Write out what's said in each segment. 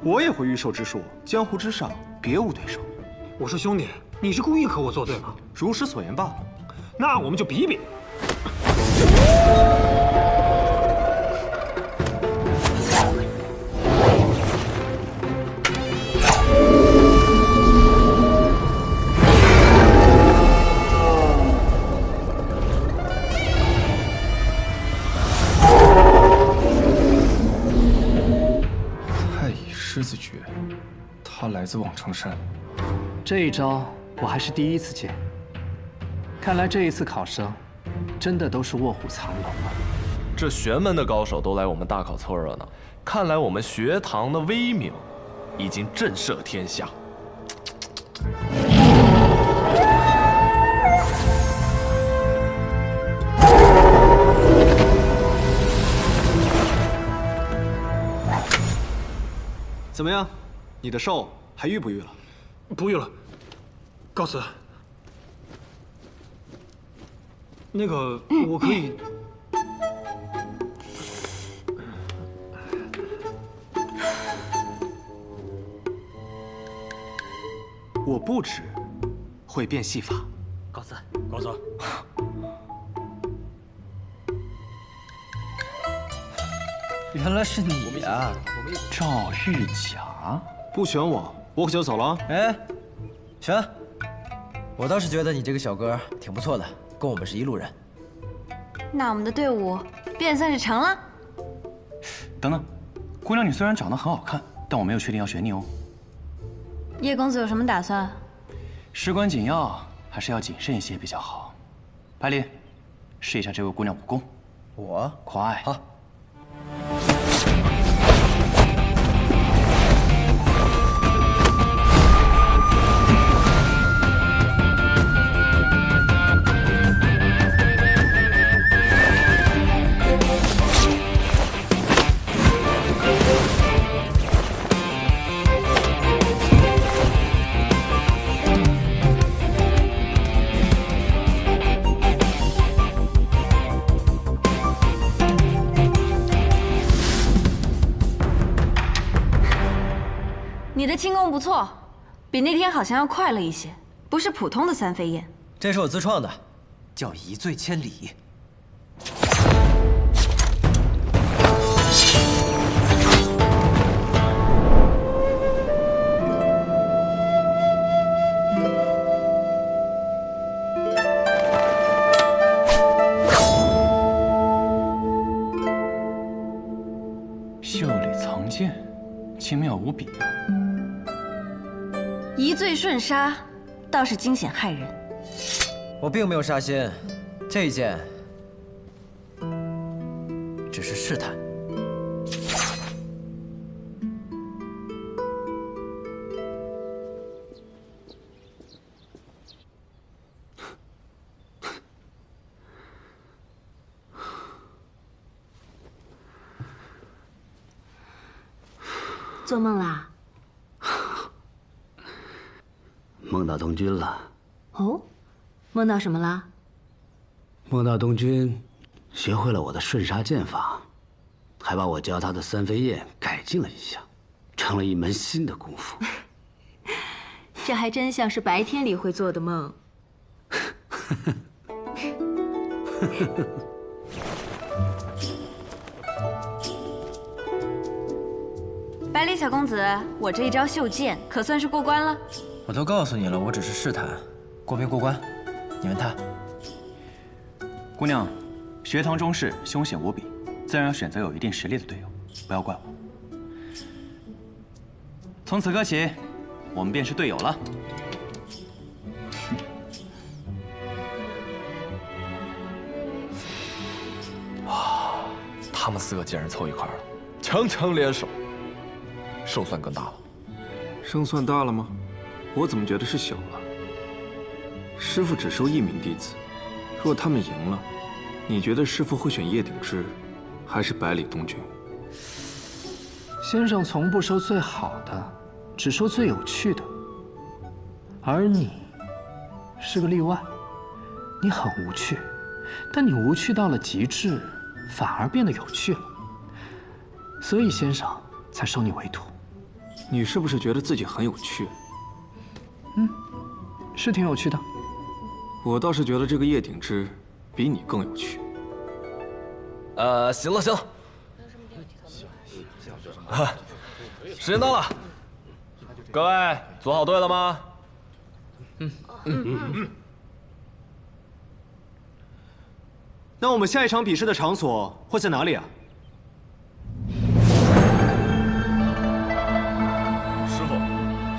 我也会御兽之术，江湖之上别无对手。我说兄弟，你是故意和我作对吗？如实所言罢了。那我们就比比。太乙狮子诀，他来自望城山。这一招我还是第一次见。看来这一次考生，真的都是卧虎藏龙啊！这玄门的高手都来我们大考凑热闹，看来我们学堂的威名已经震慑天下。怎么样，你的兽还育不育了？不育了，告辞。那个，我可以。我不止会变戏法。告辞，告辞。原来是你呀，赵玉甲。不选我，我可就走了啊。哎，行，我倒是觉得你这个小哥挺不错的，跟我们是一路人。那我们的队伍便算是成了。等等，姑娘，你虽然长得很好看，但我没有确定要选你哦。叶公子有什么打算？事关紧要，还是要谨慎一些比较好。百里，试一下这位姑娘武功。我快，好。你的轻功不错，比那天好像要快了一些，不是普通的三飞燕。这是我自创的，叫一醉千里。袖里藏剑，精妙无比啊！一醉瞬杀，倒是惊险骇人。我并没有杀心，这一剑只是试探。做梦啦？梦到东君了。哦，梦到什么啦？梦到东君学会了我的瞬杀剑法，还把我教他的三飞燕改进了一下，成了一门新的功夫。这还真像是白天里会做的梦。百里小公子，我这一招袖剑可算是过关了。我都告诉你了，我只是试探，过没过关，你问他。姑娘，学堂中事凶险无比，自然要选择有一定实力的队友，不要怪我。从此刻起，我们便是队友了。啊，他们4个竟然凑一块了，强强联手，胜算更大了。胜算大了吗？我怎么觉得是小了？师傅只收1名弟子，若他们赢了，你觉得师傅会选叶鼎之，还是百里东君？先生从不收最好的，只收最有趣的。而你是个例外，你很无趣，但你无趣到了极致，反而变得有趣了。所以先生才收你为徒。你是不是觉得自己很有趣？是挺有趣的。我倒是觉得这个叶鼎之比你更有趣。行了，时间到了，各位组好队了吗？那我们下一场比试的场所会在哪里啊？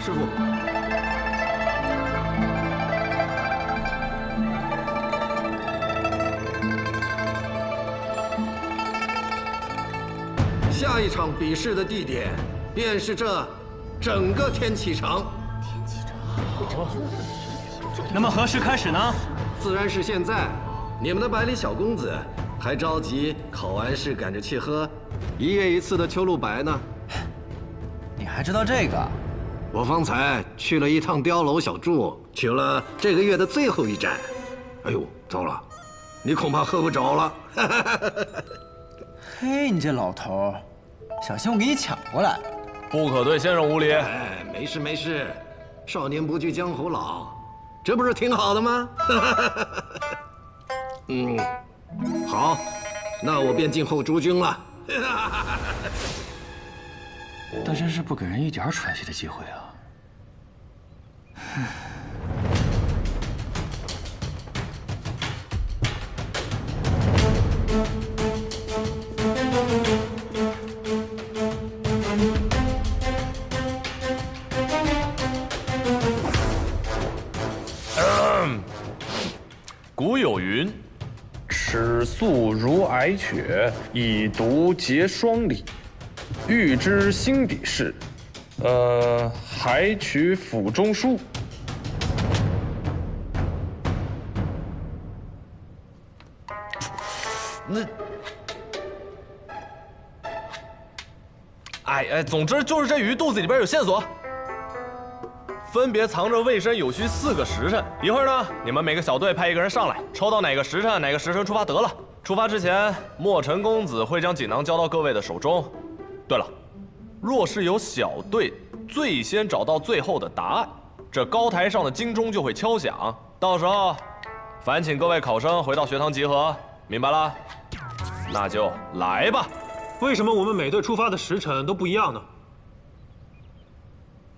师傅，下一场比试的地点便是这整个天启城。那么何时开始呢？自然是现在。你们的百里小公子还着急考完试赶着去喝1月1次的秋露白呢。你还知道这个？我方才去了一趟碉楼小筑，取了这个月的最后一盏。哎呦，糟了，你恐怕喝不着了。嘿，你这老头儿，小心我给你抢过来！不可对先生无礼。哎，没事没事，少年不惧江湖老，这不是挺好的吗？好，那我便静候诸君了。但真是不给人一点喘息的机会啊！古有云：“尺素如矮雪，以毒结霜里。欲知心底事，还取府中书。”总之就是这鱼肚子里边有线索，分别藏着未申酉戌4个时辰。一会儿呢，你们每个小队派1个人上来，抽到哪个时辰出发得了。出发之前，墨尘公子会将锦囊交到各位的手中。对了，若是有小队最先找到最后的答案，这高台上的金钟就会敲响，到时候烦请各位考生回到学堂集合，明白了？那就来吧。为什么我们每队出发的时辰都不一样呢？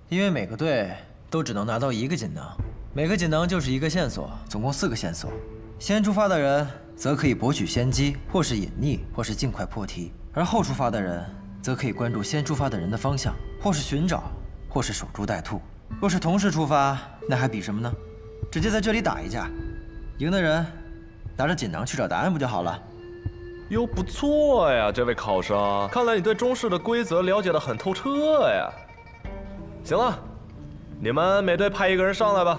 因为每个队都只能拿到1个锦囊，每个锦囊就是1个线索，总共4个线索。先出发的人则可以博取先机，或是隐匿，或是尽快破题；而后出发的人则可以关注先出发的人的方向，或是寻找，或是守株待兔。若是同时出发，那还比什么呢？直接在这里打一架，赢的人拿着锦囊去找答案不就好了？哟，不错呀，这位考生，看来你对中式的规则了解得很透彻呀。行了，你们每队派1个人上来吧。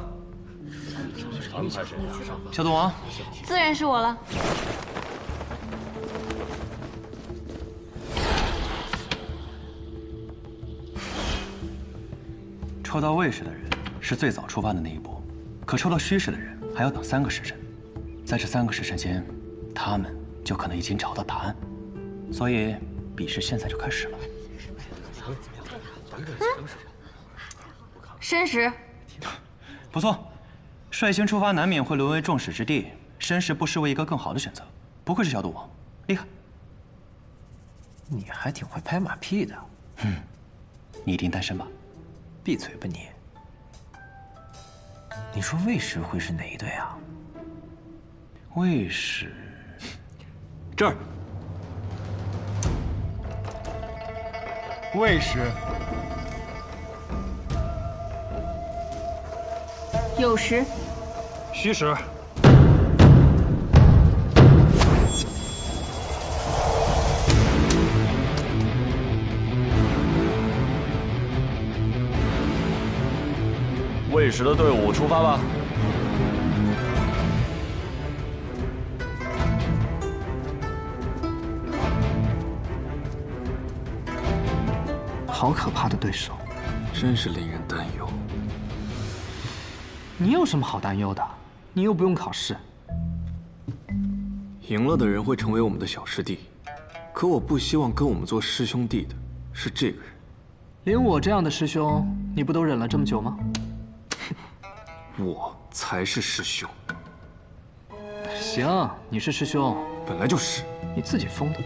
小赌王，自然是我了。抽到未时的人是最早出发的那一波，可抽到戌时的人还要等3个时辰，在这3个时辰间，他们就可能已经找到答案，所以比试现在就开始了。申时，不错，率先出发难免会沦为众矢之的，申时不失为一个更好的选择。不愧是小赌王，厉害！你还挺会拍马屁的。你一定单身吧？闭嘴吧你！你说魏时会是哪一队啊？魏时，这儿。魏时，酉时，戌时，未时的队伍出发吧。好可怕的对手，真是令人担忧。你有什么好担忧的？你又不用考试。赢了的人会成为我们的小师弟，可我不希望跟我们做师兄弟的是这个人。连我这样的师兄，你不都忍了这么久吗？我才是师兄。行，你是师兄，本来就是。你自己封的。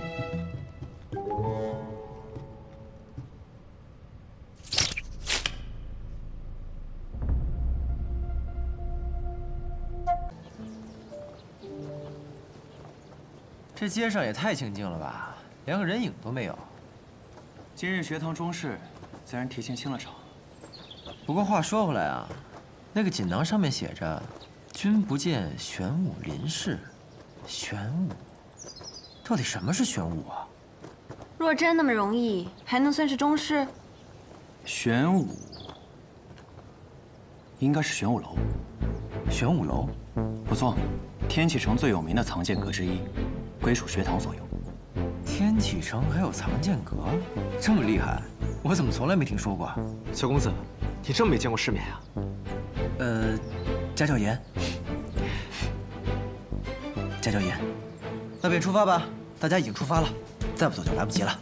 这街上也太清静了吧，连个人影都没有。今日学堂中事，自然提前清了场。不过话说回来啊，那个锦囊上面写着“君不见玄武临事”，玄武，到底什么是玄武啊？若真那么容易，还能算是中式？玄武，应该是玄武楼。玄武楼，不错，天启城最有名的藏剑阁之一，归属学堂所有。天启城还有藏剑阁，这么厉害，我怎么从来没听说过？小公子，你这么没见过世面啊？家教严。家教严，那便出发吧。大家已经出发了，再不走就来不及了。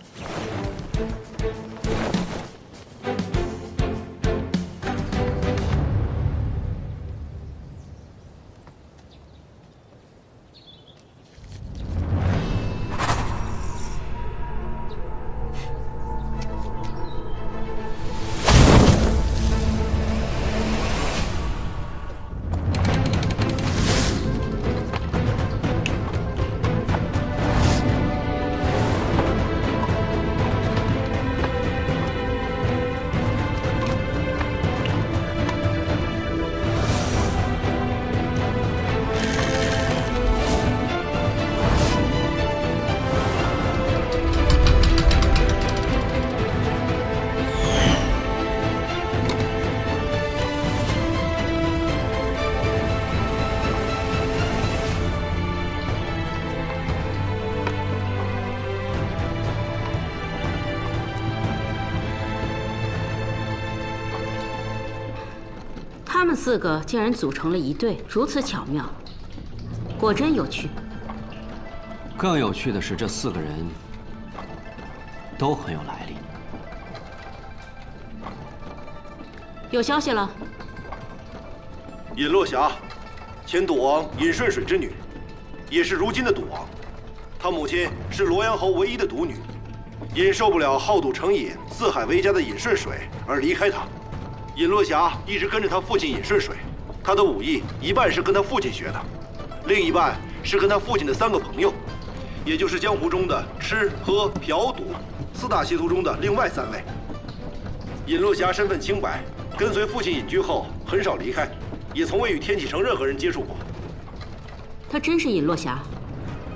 他们4个竟然组成了一队，如此巧妙，果真有趣。更有趣的是，这4个人都很有来历。有消息了。尹落霞，前赌王尹顺水之女，也是如今的赌王。她母亲是罗阳侯唯一的独女，因受不了好赌成瘾、四海为家的尹顺水而离开他。尹落霞一直跟着他父亲尹顺水，他的武艺一半是跟他父亲学的，另一半是跟他父亲的3个朋友，也就是江湖中的吃喝嫖赌4大邪徒中的另外3位。尹落霞身份清白，跟随父亲隐居后很少离开，也从未与天启城任何人接触过。他真是尹落霞？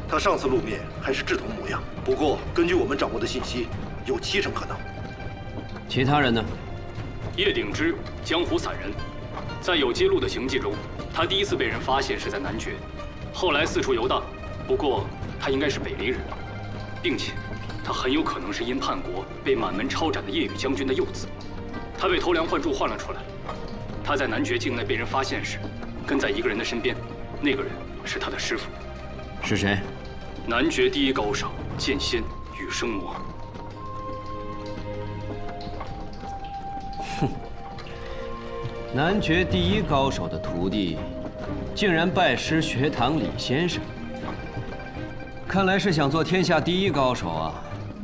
他上次露面还是志同模样，不过根据我们掌握的信息，有7成可能。其他人呢？叶鼎之，江湖散人，在有记录的行迹中，他第一次被人发现是在南爵，后来四处游荡。不过他应该是北离人，并且他很有可能是因叛国被满门抄斩的叶羽将军的幼子。他被偷梁换柱换了出来。他在南爵境内被人发现时，跟在一个人的身边，那个人是他的师傅。是谁？南爵第一高手剑仙羽生魔。哼，南爵第一高手的徒弟，竟然拜师学堂李先生，看来是想做天下第一高手啊。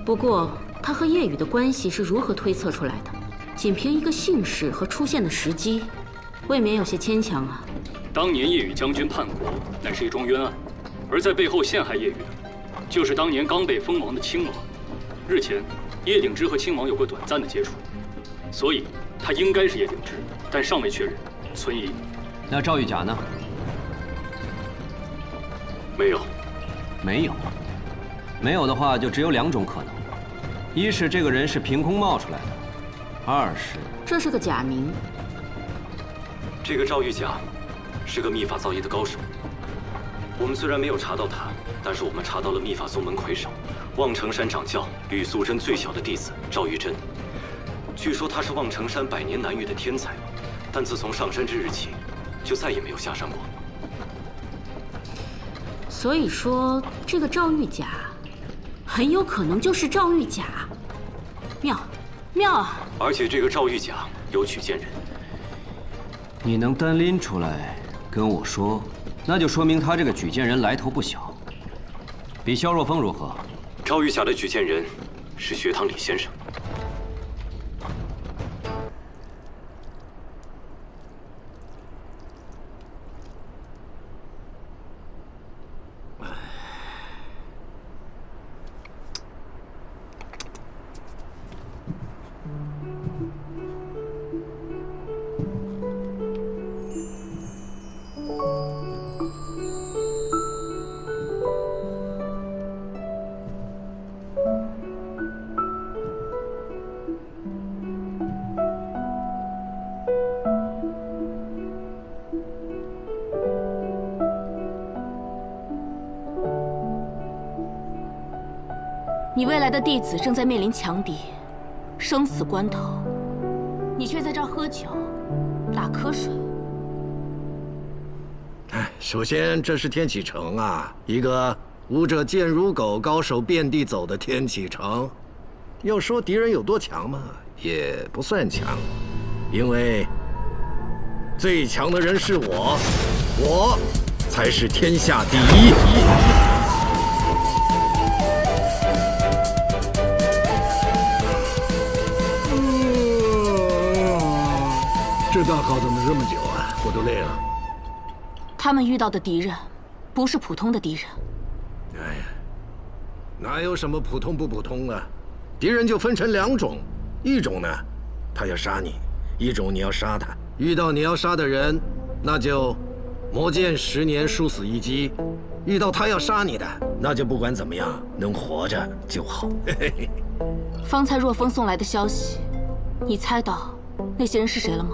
不过他和叶羽的关系是如何推测出来的？仅凭一个姓氏和出现的时机，未免有些牵强啊。当年叶羽将军叛国，乃是一桩冤案，而在背后陷害叶羽的，就是当年刚被封王的亲王。日前，叶鼎之和亲王有过短暂的接触，所以他应该是叶鼎之，但尚未确认，存疑。那赵玉甲呢？没有。没有。没有的话，就只有2种可能：一是这个人是凭空冒出来的，二是这是个假名。这个赵玉甲是个秘法造诣的高手。我们虽然没有查到他，但是我们查到了秘法宗门魁首望城山掌教吕素贞最小的弟子赵玉珍。据说他是望城山100年难遇的天才，但自从上山之日起，就再也没有下山过。所以说，这个赵玉甲很有可能就是赵玉甲。妙，妙啊！而且这个赵玉甲有举荐人。你能单拎出来跟我说，那就说明他这个举荐人来头不小。比萧若风如何？赵玉甲的举荐人是学堂李先生。你未来的弟子正在面临强敌，生死关头，你却在这儿喝酒，打瞌睡。首先，这是天启城啊，一个武者贱如狗、高手遍地走的天启城。要说敌人有多强嘛，也不算强，因为最强的人是我，我才是天下第一。这大考怎么这么久啊？我都累了。他们遇到的敌人，不是普通的敌人。哎呀，哪有什么普通不普通啊？敌人就分成两种，一种呢，他要杀你；一种你要杀他。遇到你要杀的人，那就磨剑10年，殊死一击；遇到他要杀你的，那就不管怎么样，能活着就好。嘿嘿嘿。方才若风送来的消息，你猜到那些人是谁了吗？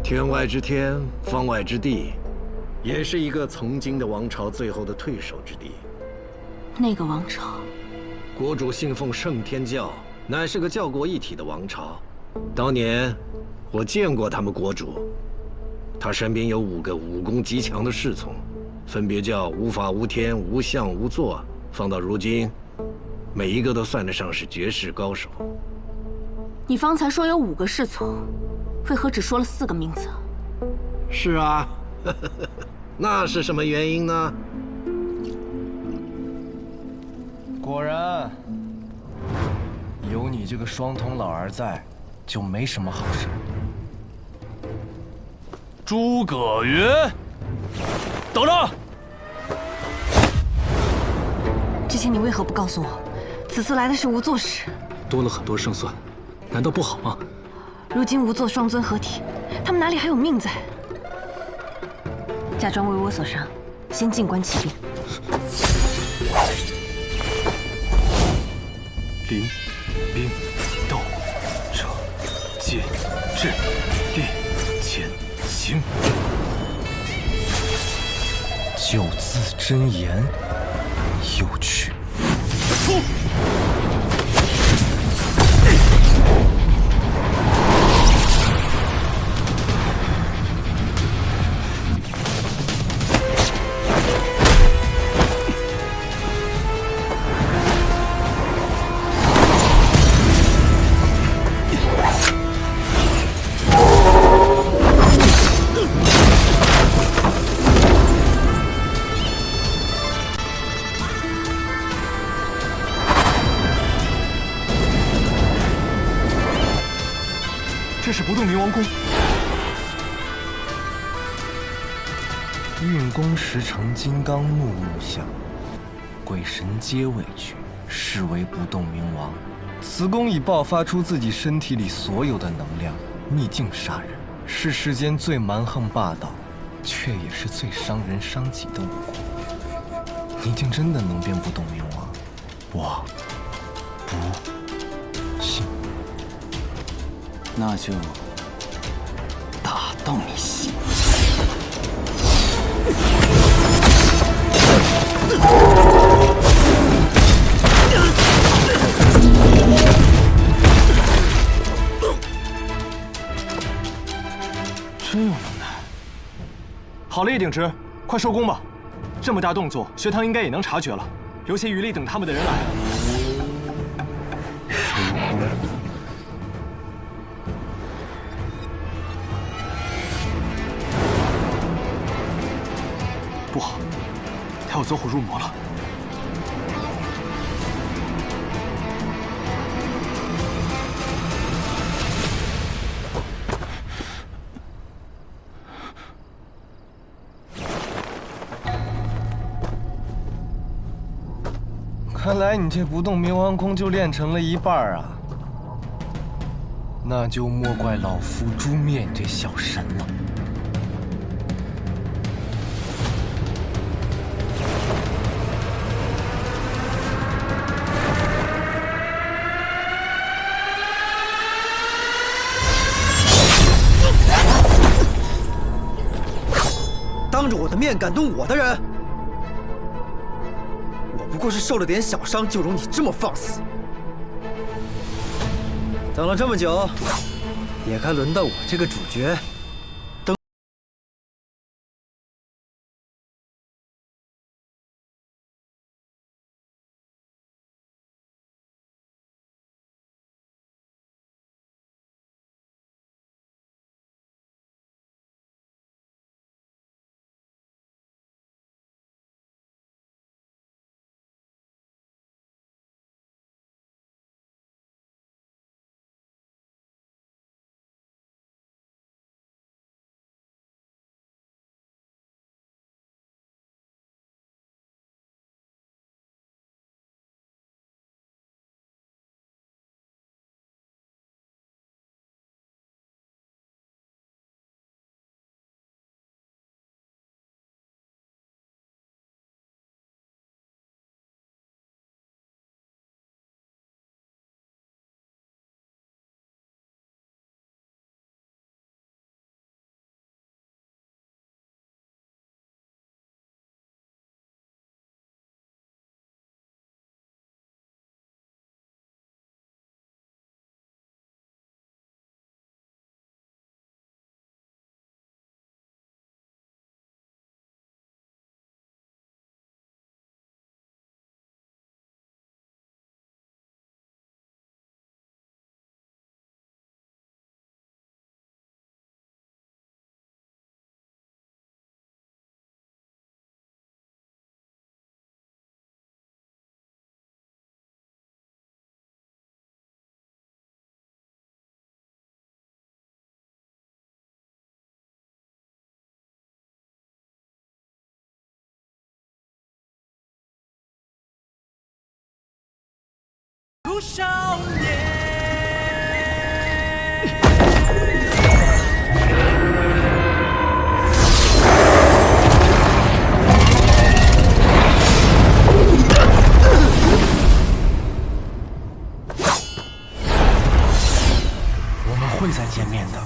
天外之天，方外之地，也是一个曾经的王朝最后的退守之地。那个王朝，国主信奉圣天教，乃是个教国一体的王朝。当年我见过他们国主，他身边有5个武功极强的侍从，分别叫无法无天、无相无作。放到如今，每一个都算得上是绝世高手。你方才说有5个侍从，为何只说了4个名字？是啊，那是什么原因呢？果然，有你这个双瞳老儿在，就没什么好事。诸葛云，等着！之前你为何不告诉我，此次来的是无作使？多了很多胜算，难道不好吗？如今无作双尊合体，他们哪里还有命在？假装为我所伤，先静观其变。临、兵、斗、者、剑、智、力、潜、行。9字真言，有趣。出！这是不动明王功。运功时成金刚怒目相，鬼神皆畏惧，是为不动明王。此功已爆发出自己身体里所有的能量，逆境杀人，是世间最蛮横霸道，却也是最伤人伤己的武功。你竟真的能变不动明王？我不信。那就打到你信。真有能耐。好了，叶鼎之，快收工吧。这么大动作，学堂应该也能察觉了，留些余力等他们的人来。收他要走火入魔了。看来你这不动明王功就练成了一半啊！那就莫怪老夫诛灭你这小神了。当着我的面敢动我的人！不过是受了点小伤，就容你这么放肆？等了这么久，也该轮到我这个主角登。少年。我们会再见面的。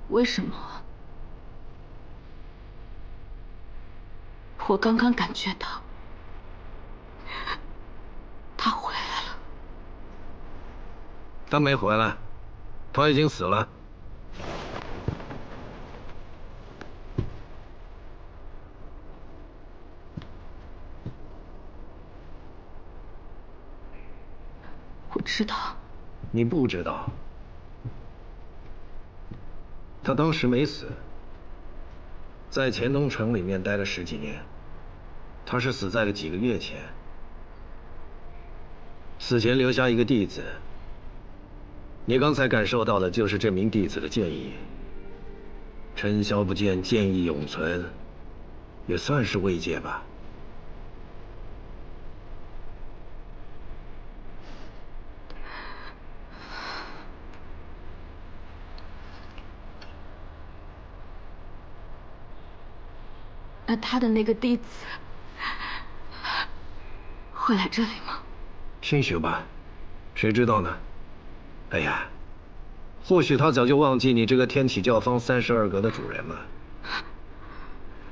为什么？我刚刚感觉到他回来了。他没回来，他已经死了。我知道。你不知道。他当时没死，在乾东城里面待了10几年。他是死在了几个月前，死前留下一个弟子。你刚才感受到的就是这名弟子的剑意。尘嚣不见，剑意永存，也算是慰藉吧。那他的那个弟子会来这里吗？兴许吧，谁知道呢？哎呀，或许他早就忘记你这个天启教坊32阁的主人了，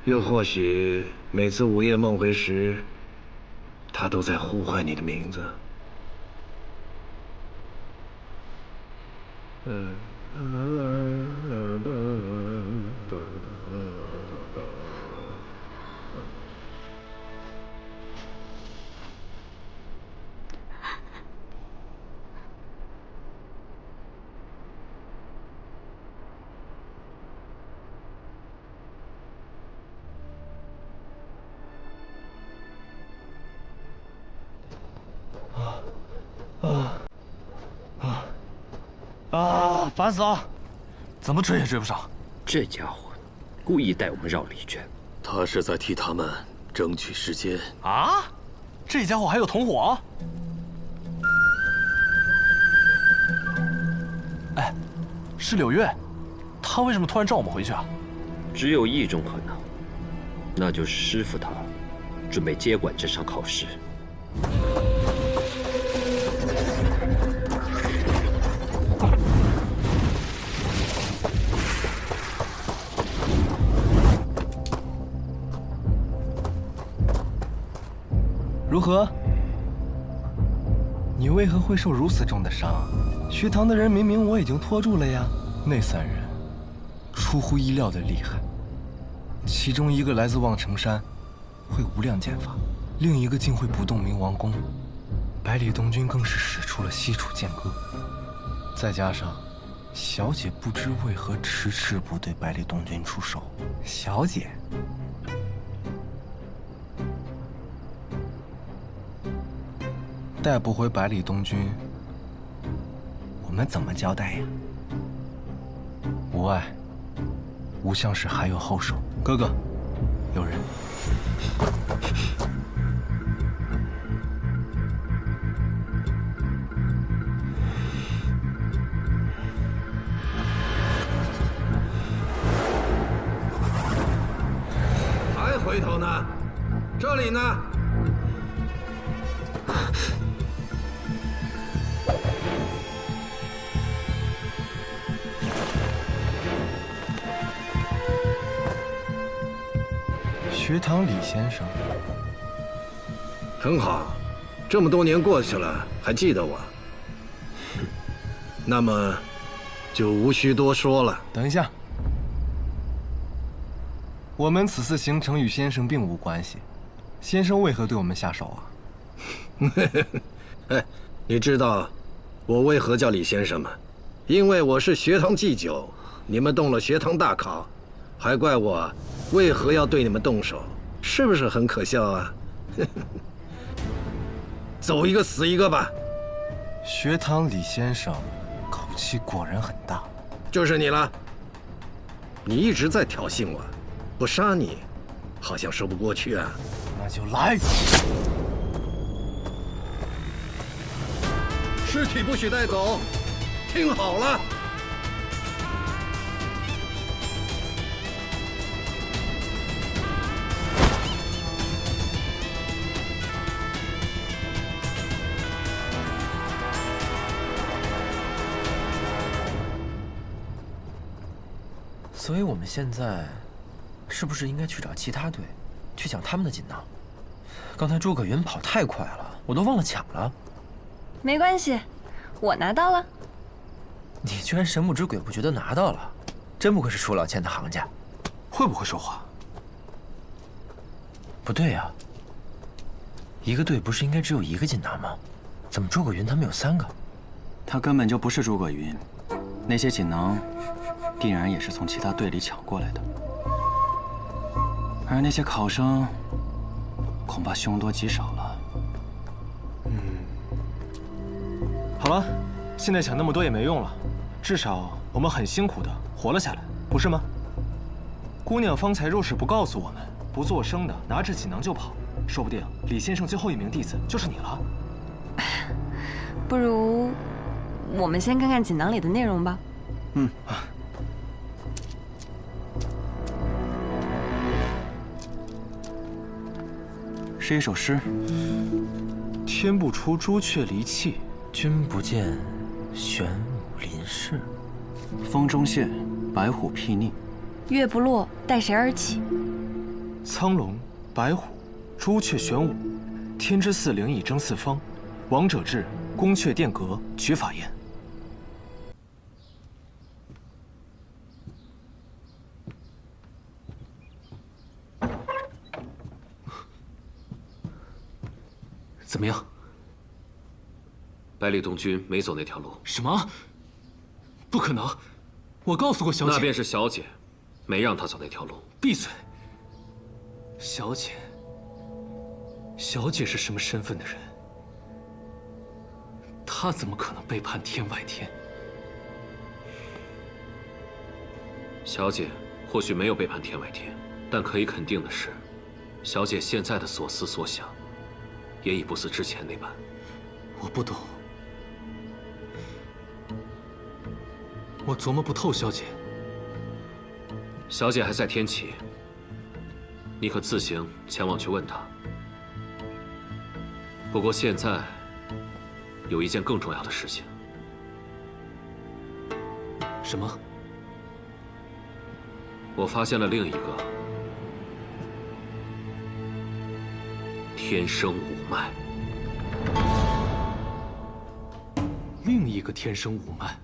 又或许每次午夜梦回时，他都在呼唤你的名字。烦死了！怎么追也追不上。这家伙故意带我们绕了一圈，他是在替他们争取时间啊！这家伙还有同伙？哎，是柳月，他为什么突然召我们回去啊？只有一种可能，那就是师傅他准备接管这场考试。如何？你为何会受如此重的伤？学堂的人明明我已经拖住了呀。那3人出乎意料的厉害，其中一个来自望城山，会无量剑法；另一个竟会不动明王功。百里东君更是使出了西楚剑歌，再加上小姐不知为何迟迟不对百里东君出手。小姐。带不回百里东君，我们怎么交代呀？无碍，无相氏还有后手。哥哥，有人。还回头呢？这里呢？学堂李先生，很好，这么多年过去了，还记得我，那么就无需多说了。等一下，我们此次行程与先生并无关系，先生为何对我们下手啊？哎，你知道我为何叫李先生吗？因为我是学堂祭酒，你们动了学堂大考，还怪我为何要对你们动手，是不是很可笑啊？走一个死一个吧。学堂李先生口气果然很大。就是你了，你一直在挑衅我，不杀你，好像说不过去啊。那就来。尸体不许带走，听好了。所以我们现在是不是应该去找其他队，去抢他们的锦囊？刚才诸葛云跑太快了，我都忘了抢了。没关系，我拿到了。你居然神不知鬼不觉地拿到了，真不愧是楚老千的行家。会不会说话？不对呀，一个队不是应该只有1个锦囊吗？怎么诸葛云他们有3个？他根本就不是诸葛云，那些锦囊定然也是从其他队里抢过来的，而那些考生恐怕凶多吉少了。好了，现在抢那么多也没用了，至少我们很辛苦的活了下来，不是吗？姑娘方才若是不告诉我们，不作声的拿着锦囊就跑，说不定李先生最后1名弟子就是你了。不如我们先看看锦囊里的内容吧。是一首诗：天不出朱雀离泣，君不见玄武临事。风中现，白虎睥睨。月不落，待谁而起？苍龙、白虎、朱雀玄武，天之4灵以争4方。王者至，宫阙殿阁取法宴。怎么样？百里东君没走那条路。什么？不可能！我告诉过小姐，那便是小姐没让他走那条路。闭嘴！小姐，小姐是什么身份的人？她怎么可能背叛天外天？小姐或许没有背叛天外天，但可以肯定的是，小姐现在的所思所想，也已不似之前那般。我不懂，我琢磨不透小姐。小姐还在天齐，你可自行前往去问她。不过现在有一件更重要的事情。什么？我发现了另一个天生五脉。另一个天生五脉，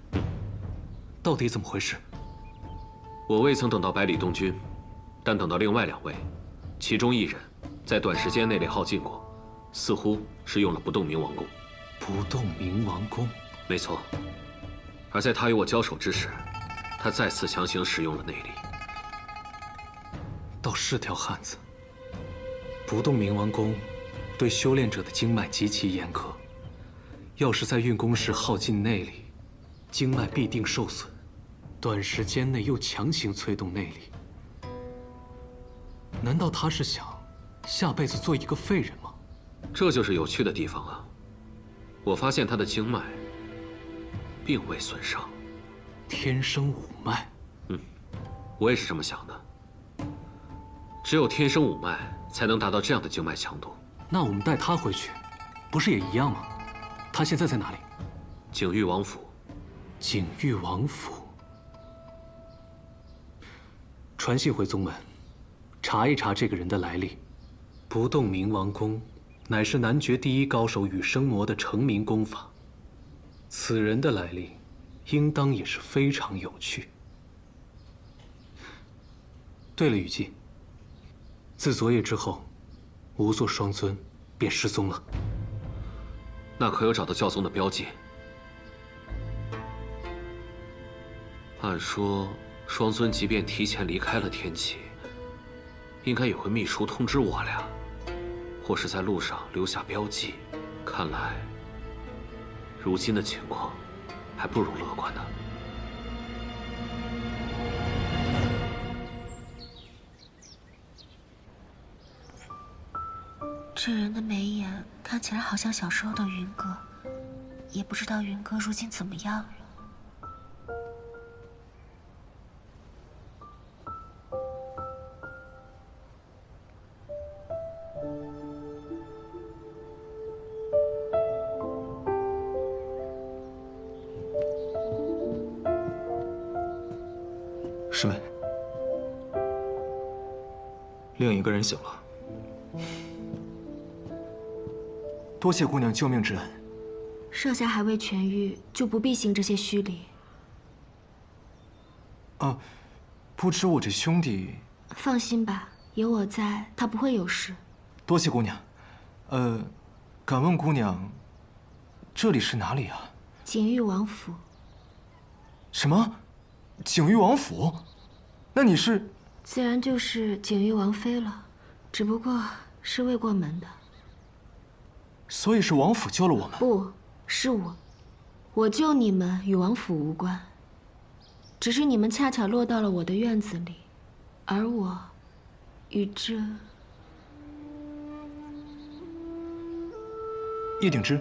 到底怎么回事？我未曾等到百里东君，但等到另外2位，其中1人在短时间内内耗尽过，似乎是用了不动明王功。不动明王功，没错。而在他与我交手之时，他再次强行使用了内力。倒是条汉子。不动明王功对修炼者的经脉极其严苛，要是在运功时耗尽内力，经脉必定受损。短时间内又强行催动内力，难道他是想下辈子做一个废人吗？这就是有趣的地方啊！我发现他的经脉并未损伤。天生五脉。我也是这么想的。只有天生五脉才能达到这样的经脉强度。那我们带他回去，不是也一样吗？他现在在哪里？景玉王府。景玉王府。传信回宗门，查一查这个人的来历。不动明王功，乃是南绝第一高手羽生魔的成名功法。此人的来历，应当也是非常有趣。对了，雨姬，自昨夜之后，无座双尊便失踪了。那可有找到教宗的标记？按说，双尊即便提前离开了天齐，应该也会秘书通知我俩，或是在路上留下标记。看来，如今的情况还不容乐观呢。这人的眉眼看起来好像小时候的云哥，也不知道云哥如今怎么样了。师妹，另一个人醒了。多谢姑娘救命之恩。设下还未痊愈，就不必行这些虚礼。不知我这兄弟……放心吧，有我在，他不会有事。多谢姑娘。敢问姑娘，这里是哪里啊？景玉王府。什么？景玉王府？那你是？自然就是景玉王妃了，只不过是未过门的。所以是王府救了我们？不是我，我救你们与王府无关，只是你们恰巧落到了我的院子里，而我与这叶鼎之。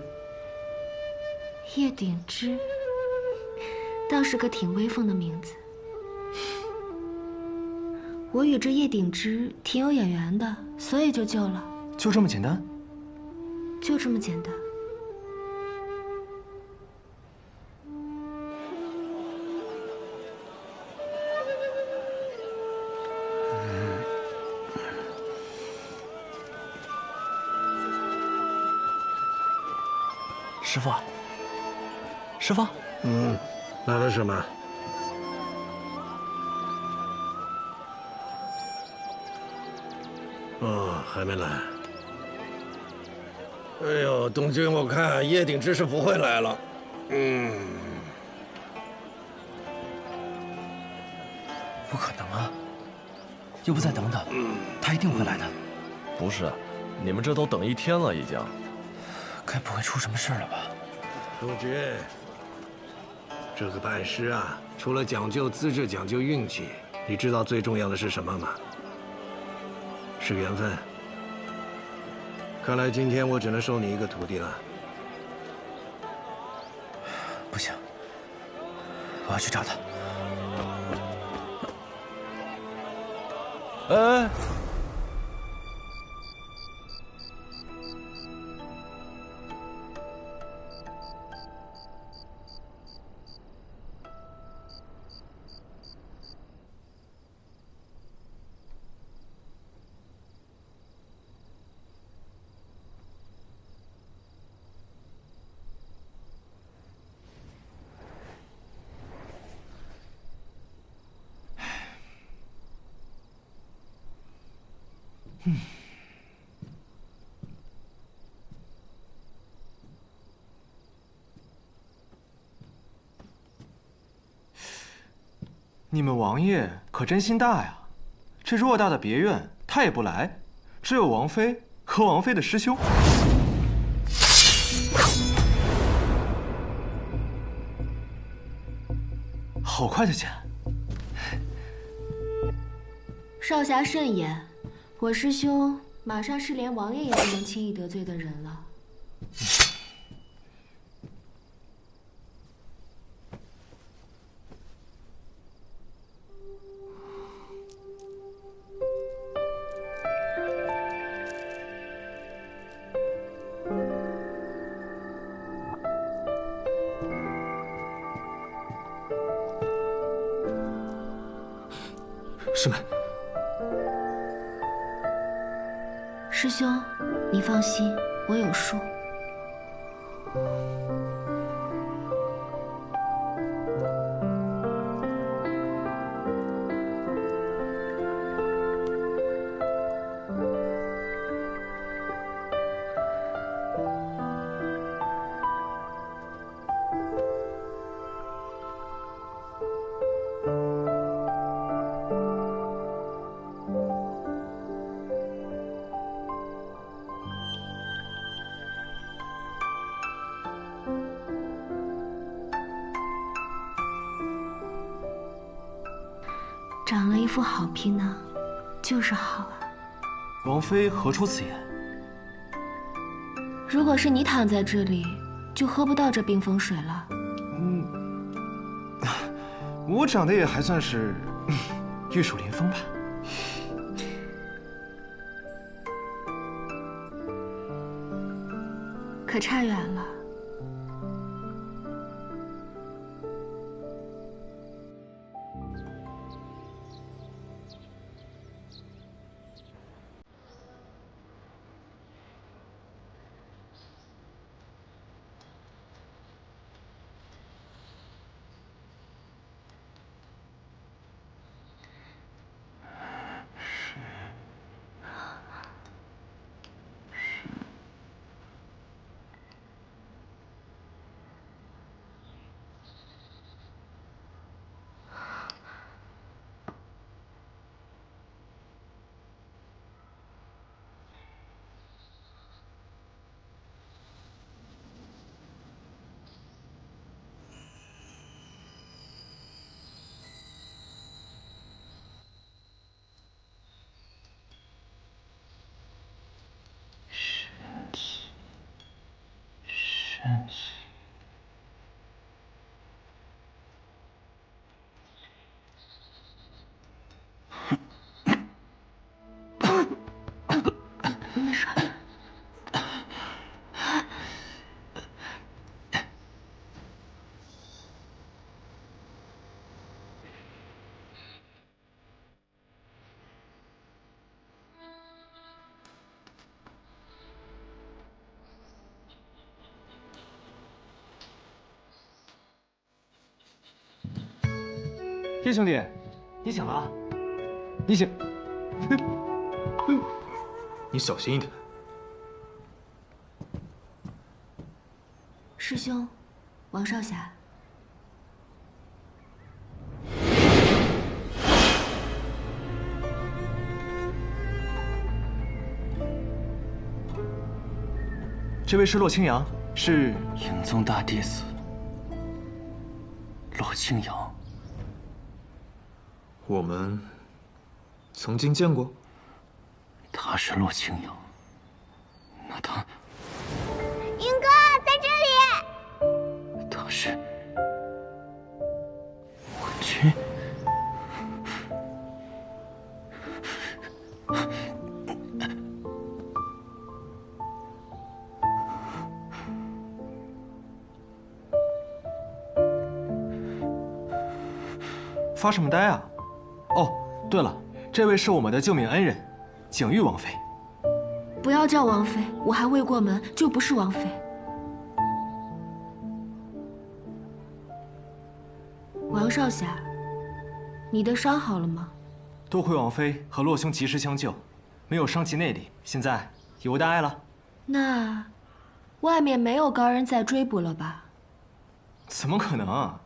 叶鼎之，倒是个挺威风的名字。我与这叶鼎之挺有眼缘的，所以就救了。就这么简单？就这么简单。师父，师父。来了什么？哦，还没来。哎呦，东君，我看叶鼎之是不会来了。不可能啊！要不再等等，他一定会来的。不是，你们这都等1天了，已经。该不会出什么事了吧？东君，这个拜师啊，除了讲究资质、讲究运气，你知道最重要的是什么吗？是缘分。看来今天我只能收你一个徒弟了。不行，我要去找他。哎。你们王爷可真心大呀！这偌大的别院，他也不来，只有王妃和王妃的师兄。好快的剑！少侠慎言，我师兄马上是连王爷也不能轻易得罪的人了。师妹，师兄，你放心，我有数。长了一副好皮囊，就是好啊。王妃何出此言？如果是你躺在这里，就喝不到这冰封水了。我长得也还算是玉树临风吧。可差远了。没事。叶兄弟，你醒了？你醒？你小心一点。师兄，王少侠。这位是洛清扬，是影宗大弟子洛清扬。我们曾经见过。他是洛清扬，那他……云哥在这里。他是我去。发什么呆啊？哦，对了，这位是我们的救命恩人，景玉王妃。不要叫王妃，我还未过门就不是王妃。王少侠，你的伤好了吗？多亏王妃和洛兄及时相救，没有伤及内力，现在已无大碍了。那，外面没有高人在追捕了吧？怎么可能啊！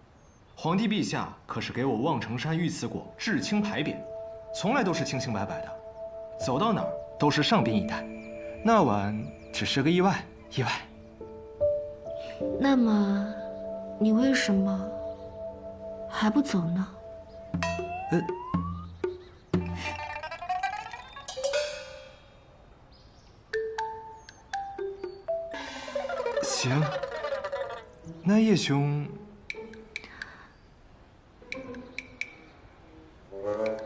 皇帝陛下可是给我望城山御赐过至清牌匾，从来都是清清白白的，走到哪儿都是上宾以待。那晚只是个意外。那么，你为什么还不走呢？行，那叶兄，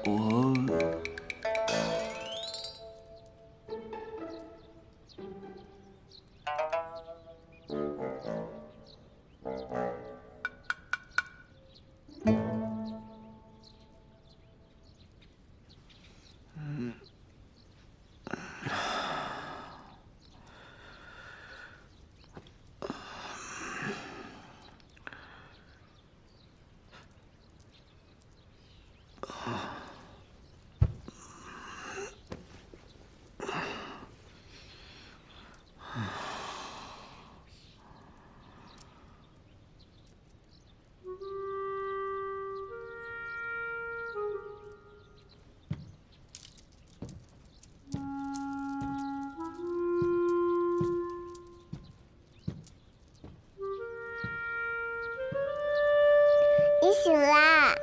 我。你醒啦！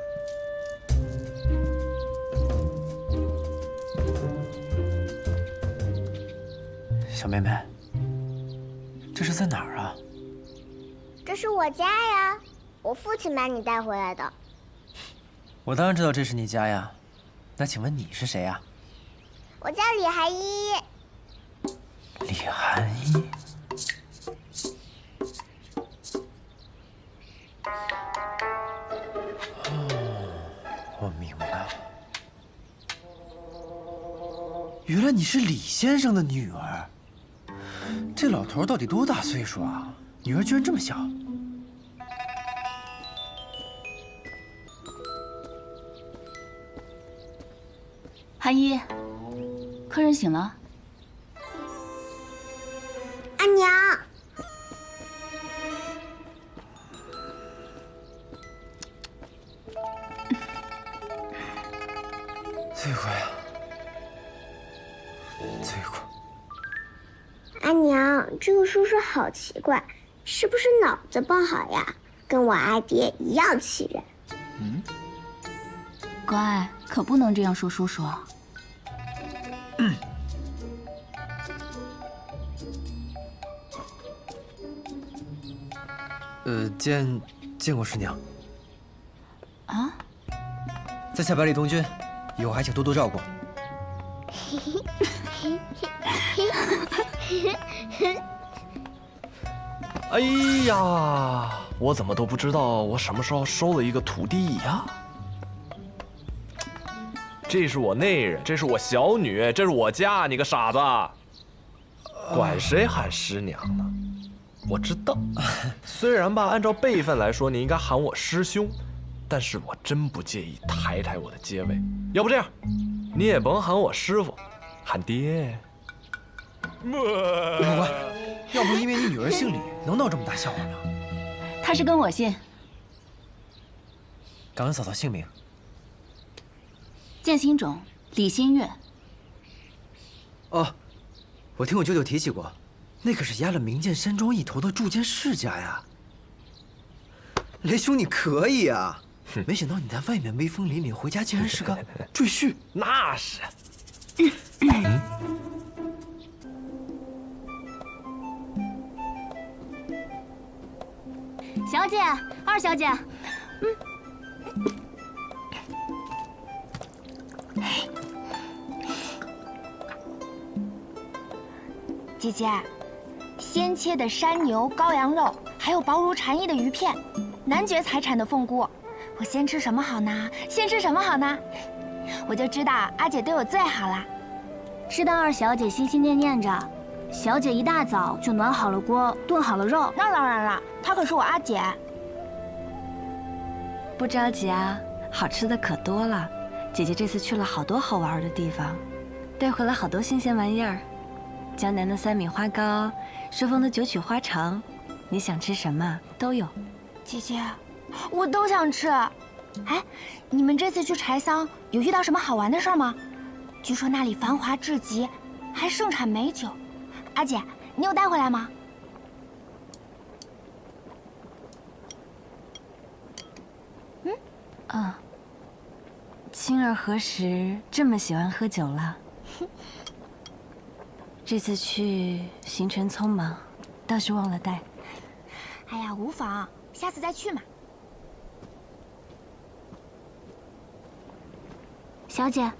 小妹妹，这是在哪儿啊？这是我家呀，我父亲把你带回来的。我当然知道这是你家呀，那请问你是谁呀？我叫李寒衣。李寒衣。我明白了，原来你是李先生的女儿。这老头到底多大岁数啊？女儿居然这么小。寒衣，客人醒了。阿娘。罪过呀，罪过！阿娘，这个叔叔好奇怪，是不是脑子不好呀？跟我阿爹一样气人。乖，可不能这样说叔叔。见过师娘。啊？在下百里东君，以后还请多多照顾。哎呀，我怎么都不知道我什么时候收了一个徒弟呀？这是我内人，这是我小女，这是我家，你个傻子！管谁喊师娘呢？我知道，虽然吧，按照辈分来说，你应该喊我师兄，但是我真不介意抬抬我的阶位。要不这样，你也甭喊我师傅，喊爹。如官，要不因为你女儿姓李，能闹这么大笑话吗？他是跟我姓。敢问嫂嫂姓名？建新种，李新月。哦，我听我舅舅提起过，那可是压了名剑山庄一头的铸剑世家呀。雷兄，你可以啊！没想到你在外面威风凛凛，回家竟然是个赘婿。那是。小姐，二小姐，姐姐，鲜切的山牛、羔羊肉，还有薄如蝉翼的鱼片，男爵财产的凤菇，我先吃什么好呢？先吃什么好呢？我就知道阿姐对我最好啦。知道二小姐心心念念着，小姐一大早就暖好了锅，炖好了肉。那当然了，她可是我阿姐。不着急啊，好吃的可多了。姐姐这次去了好多好玩的地方，带回来好多新鲜玩意儿。江南的3米花糕，顺丰的9曲花肠，你想吃什么都有。姐姐，我都想吃。哎，你们这次去柴桑有遇到什么好玩的事吗？据说那里繁华至极，还盛产美酒。阿姐，你有带回来吗？青儿何时这么喜欢喝酒了？这次去行程匆忙，倒是忘了带。哎呀，无妨，下次再去嘛。小姐，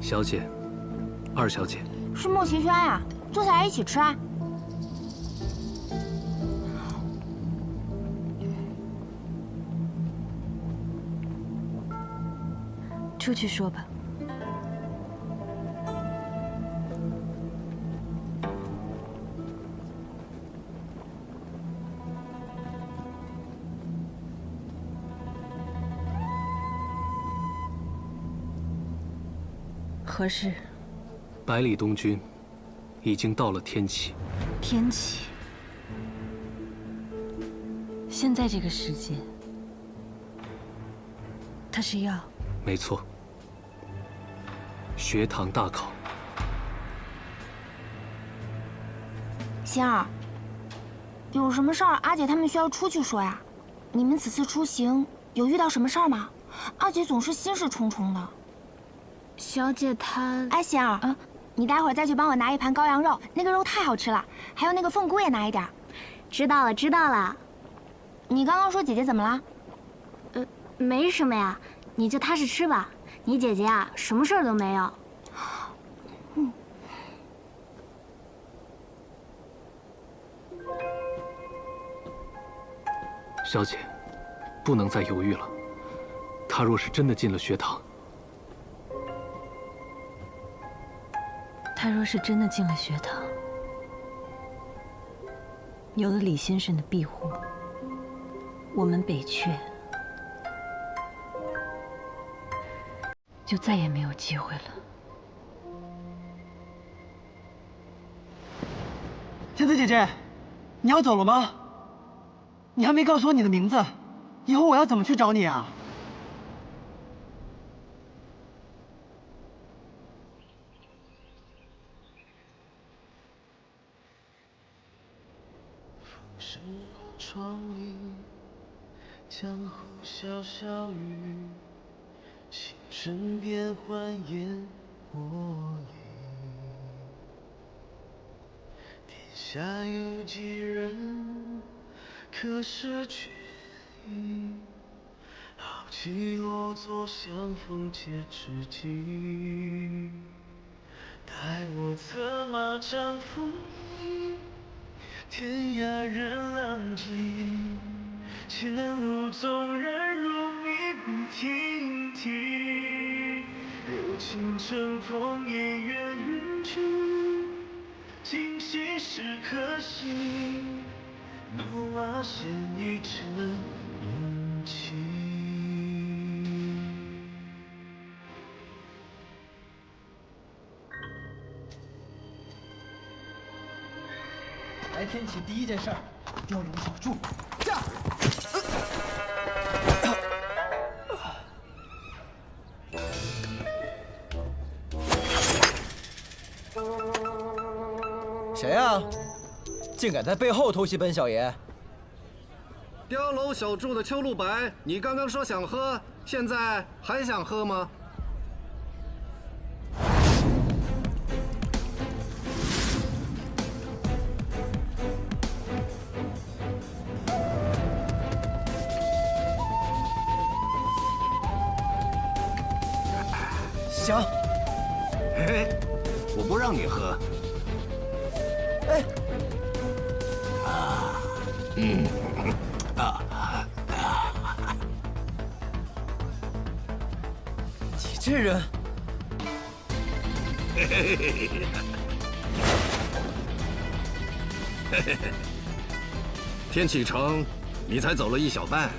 小姐，二小姐，是莫奇轩呀，坐下来一起吃啊。出去说吧。何事？百里东军已经到了天启。天启。现在这个时节，他是要……没错。学堂大考。仙儿，有什么事儿，阿姐他们需要出去说呀。你们此次出行有遇到什么事儿吗？阿姐总是心事重重的。小姐她……哎，仙儿，你待会儿再去帮我拿一盘羔羊肉，那个肉太好吃了，还有那个凤菇也拿一点。知道了，知道了。你刚刚说姐姐怎么了？没什么呀，你就踏实吃吧。你姐姐啊，什么事儿都没有。小姐，不能再犹豫了。他若是真的进了学堂，有了李先生的庇护，我们北阙就再也没有机会了。天子姐姐，你要走了吗？你还没告诉我你的名字，以后我要怎么去找你啊？风声窗棂，江湖潇潇雨，星辰变幻烟火里。天下有几人可舍去意？好起落座相逢皆知己。待我策马仗风衣，天涯任浪迹。前路纵然如迷不停蹄，留情乘风也愿远去。今夕是可惜，怒马现一尘阴气。来天启第一件事儿，雕龙小柱，驾！谁呀？竟敢在背后偷袭本小爷！雕楼小筑的秋露白，你刚刚说想喝，现在还想喝吗？想？嘿嘿，我不让你喝。哎。你这人，嘿嘿嘿，天启城，你才走了一小半，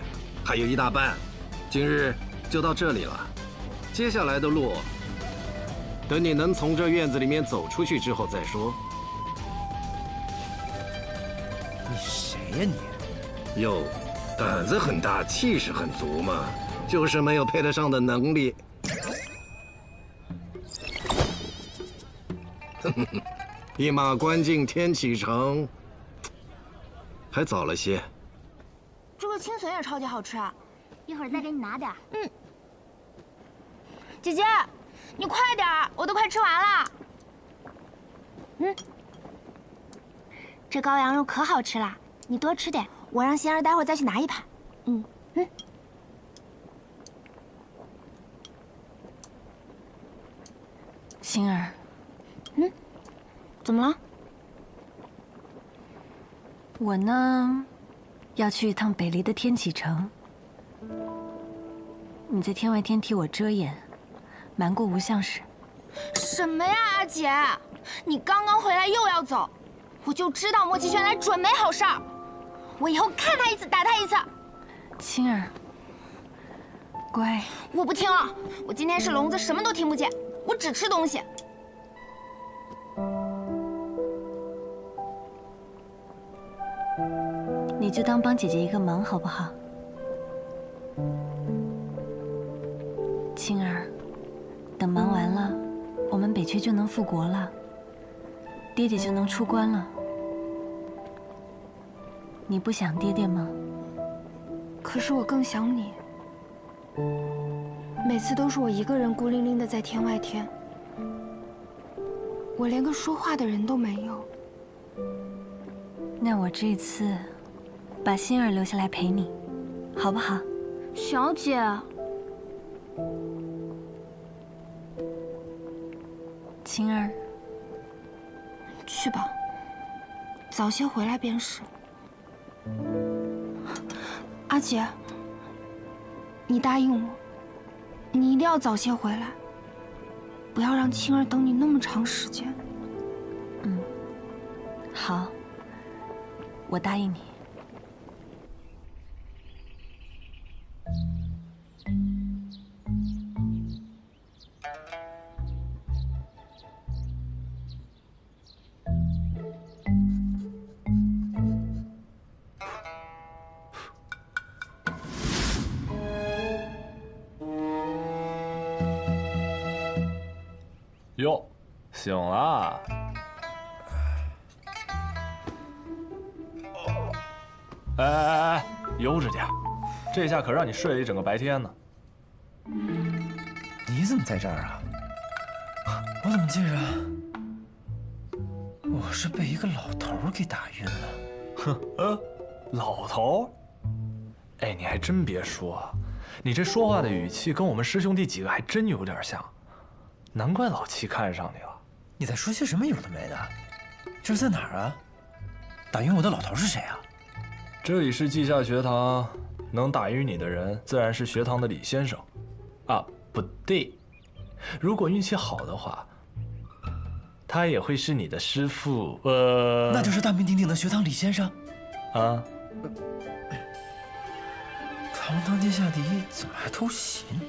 还有一大半，今日就到这里了。接下来的路，等你能从这院子里面走出去之后再说。你谁呀你？哟，胆子很大，气势很足嘛，就是没有配得上的能力。一马关进天启城，还早了些。这个青笋也超级好吃，一会儿再给你拿点。嗯。姐姐，你快点儿，我都快吃完了。嗯，这羔羊肉可好吃了，你多吃点，我让仙儿待会儿再去拿一盘。嗯。星儿，怎么了？我呢，要去一趟北离的天启城。你在天外天替我遮掩，瞒过无相使。什么呀，阿姐，你刚刚回来又要走，我就知道莫奇轩来准没好事儿，我以后看他一次打他一次。青儿，乖，我不听了，我今天是聋子，什么都听不见，我只吃东西。你就当帮姐姐一个忙好不好？青儿，等忙完了，我们北阙就能复国了，爹爹就能出关了。你不想爹爹吗？可是我更想你，每次都是我一个人孤零零的在天外天，我连个说话的人都没有。那我这次把心儿留下来陪你，好不好？小姐，青儿，去吧，早些回来便是。阿姐，你答应我，你一定要早些回来，不要让青儿等你那么长时间。好，我答应你。哟，醒了。哎，悠着点，这下可让你睡了一整个白天呢。你怎么在这儿啊？我怎么记着我是被一个老头给打晕了？哼，老头？哎，你还真别说，你这说话的语气跟我们师兄弟几个还真有点像，难怪老七看上你了。你在说些什么有的没的？这是在哪儿啊？打晕我的老头是谁啊？这里是稷下学堂，能打晕你的人自然是学堂的李先生。啊，不对，如果运气好的话，他也会是你的师父。那就是大名鼎鼎的学堂李先生。啊，堂堂天下第一，怎么还偷袭呢？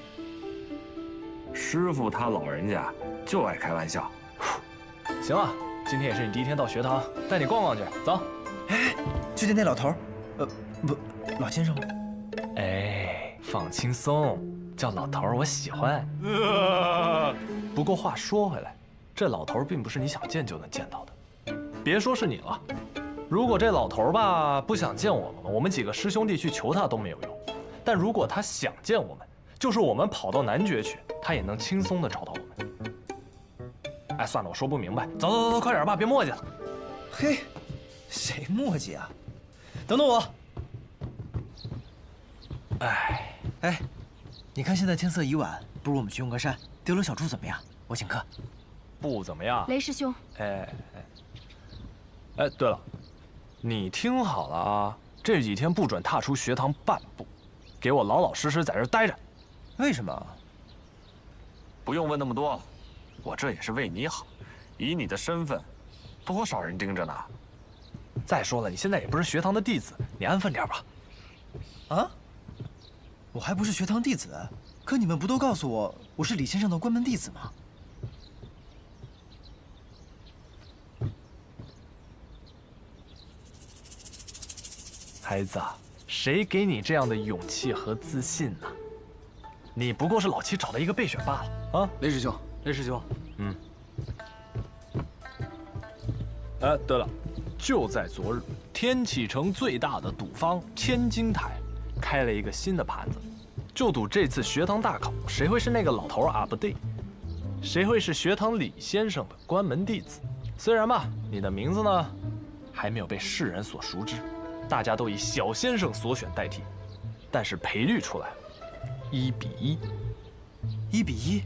师父他老人家就爱开玩笑。行了，今天也是你第一天到学堂，带你逛逛去，走。哎，去见那老头儿，不，老先生吗？哎，放轻松，叫老头儿我喜欢。不过话说回来，这老头儿并不是你想见就能见到的。别说是你了，如果这老头儿吧不想见我们几个师兄弟去求他都没有用。但如果他想见我们，就是我们跑到男爵去，他也能轻松的找到我们。哎，算了，我说不明白，走，快点吧，别磨叽了。嘿，谁磨叽啊？等等我。哎，你看现在天色已晚，不如我们去用个膳，丢楼小筑怎么样？我请客。不怎么样。雷师兄。哎，对了，你听好了啊，这几天不准踏出学堂半步，给我老老实实在这待着。为什么？不用问那么多了，我这也是为你好。以你的身份，多少人盯着呢？再说了，你现在也不是学堂的弟子，你安分点吧。啊？我还不是学堂弟子，可你们不都告诉我我是李先生的关门弟子吗？孩子，谁给你这样的勇气和自信呢？你不过是老七找的一个备选罢了啊！雷师兄，雷师兄，哎，对了，就在昨日，天启城最大的赌坊千金台开了一个新的盘子，就赌这次学堂大考谁会是那个老头啊？不对，谁会是学堂李先生的关门弟子？虽然吧，你的名字呢还没有被世人所熟知，大家都以小先生所选代替，但是赔率出来了，1比1，1比1。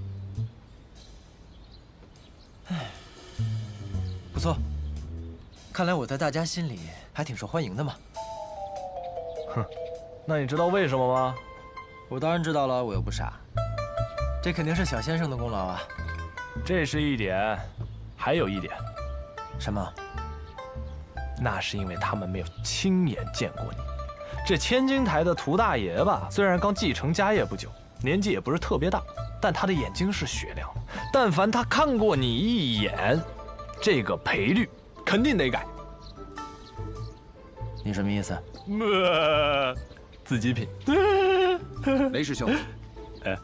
哎，不错，看来我在大家心里还挺受欢迎的嘛。哼，那你知道为什么吗？我当然知道了，我又不傻。这肯定是小先生的功劳啊。这是一点，还有一点。什么？那是因为他们没有亲眼见过你。这千金台的涂大爷吧，虽然刚继承家业不久，年纪也不是特别大，但他的眼睛是雪亮的。但凡他看过你一眼，这个赔率肯定得改。你什么意思？自己品。雷师兄，哎，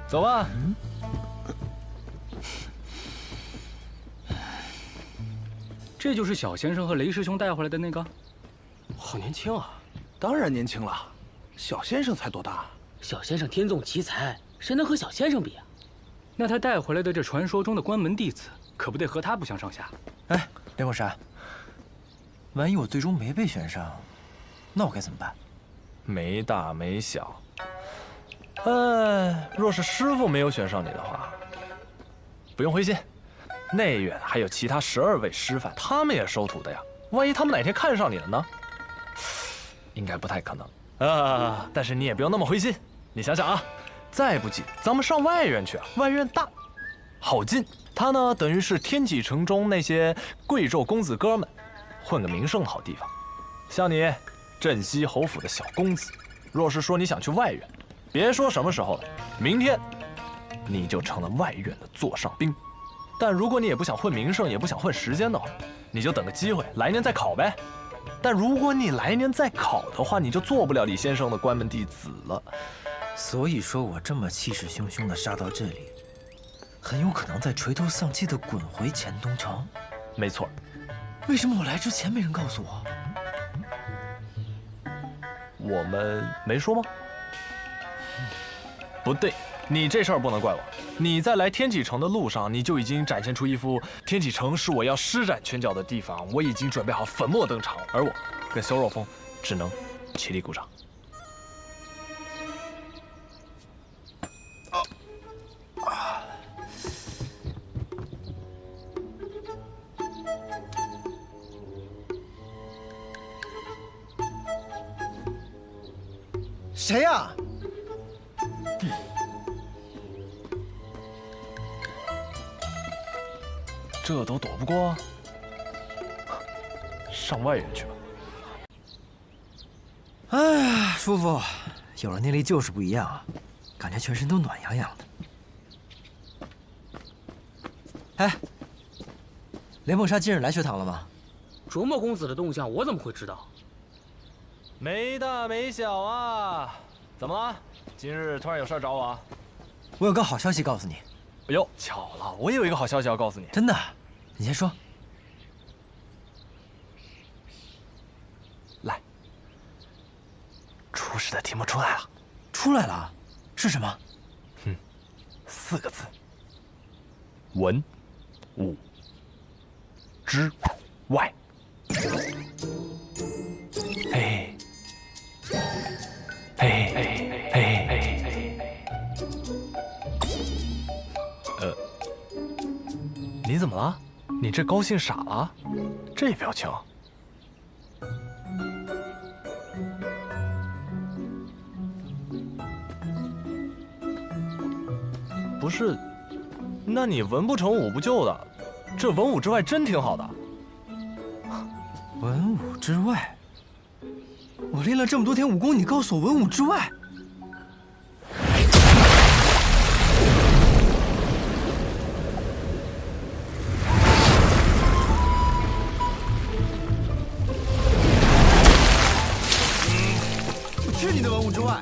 走吧。这就是小先生和雷师兄带回来的那个，好年轻啊！当然年轻了，小先生才多大？小先生天纵奇才，谁能和小先生比啊？那他带回来的这传说中的关门弟子，可不得和他不相上下。哎，雷梦山，万一我最终没被选上，那我该怎么办？没大没小。若是师傅没有选上你的话，不用灰心。内院还有其他12位师范，他们也收徒的呀。万一他们哪天看上你了呢？应该不太可能啊。但是你也不用那么灰心。你想想啊，再不济咱们上外院去啊，外院大，好进。它呢，等于是天启城中那些贵胄公子哥们混个名声的好地方。像你镇西侯府的小公子，若是说你想去外院，别说什么时候了，明天你就成了外院的座上宾。但如果你也不想混名声，也不想混时间的话，你就等个机会，来年再考呗。但如果你来年再考的话，你就做不了李先生的关门弟子了。所以说我这么气势汹汹地杀到这里，很有可能再垂头丧气地滚回钱东城。没错。为什么我来之前没人告诉我？我们没说吗？不对，你这事儿不能怪我。你在来天启城的路上，你就已经展现出一副天启城是我要施展拳脚的地方，我已经准备好粉墨登场，而我跟萧若风只能起立鼓掌。谁呀？这都躲不过，上外院去吧。哎呀，叔父，有了念力就是不一样啊！感觉全身都暖洋洋的。哎，莲梦莎今日来学堂了吗？卓墨公子的动向我怎么会知道？没大没小啊！怎么了？今日突然有事找我啊？我有个好消息告诉你。哎呦，巧了，我也有一个好消息要告诉你。真的？你先说。来，初试的题目出来了。出来了？是什么？4个字：文武之外。嘿，嘿，嘿，嘿，嘿。你怎么了？你这高兴傻了？这表情。不是，那你文不成武不就的，这文武之外真挺好的。文武之外？我练了这么多天武功，你告诉我文武之外？去你的文武之外！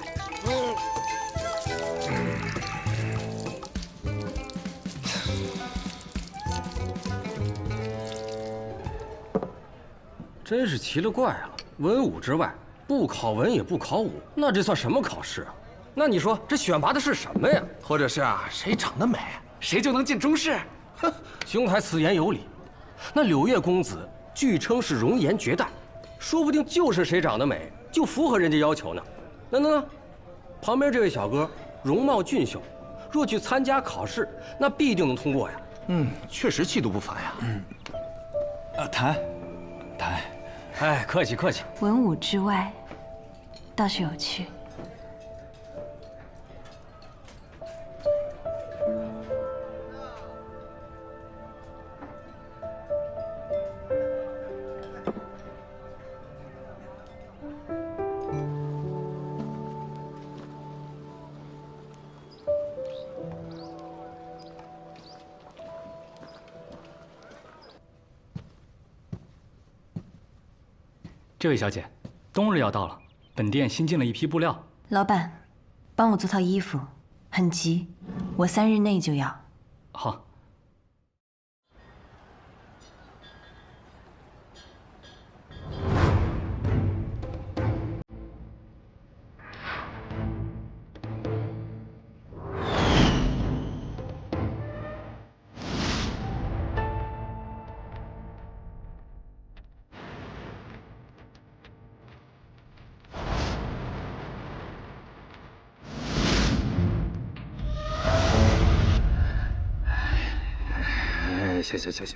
真是奇了怪了，文武之外，不考文也不考武，那这算什么考试啊？那你说这选拔的是什么呀？或者是啊，谁长得美，谁就能进中试？哼，兄台此言有理。那柳月公子据称是容颜绝代，说不定就是谁长得美就符合人家要求呢。那，旁边这位小哥容貌俊秀，若去参加考试，那必定能通过呀。确实气度不凡呀。谈。哎，客气客气。文武之外，倒是有趣。这位小姐，冬日要到了，本店新进了一批布料。老板，帮我做套衣服，很急，我3日内就要。好。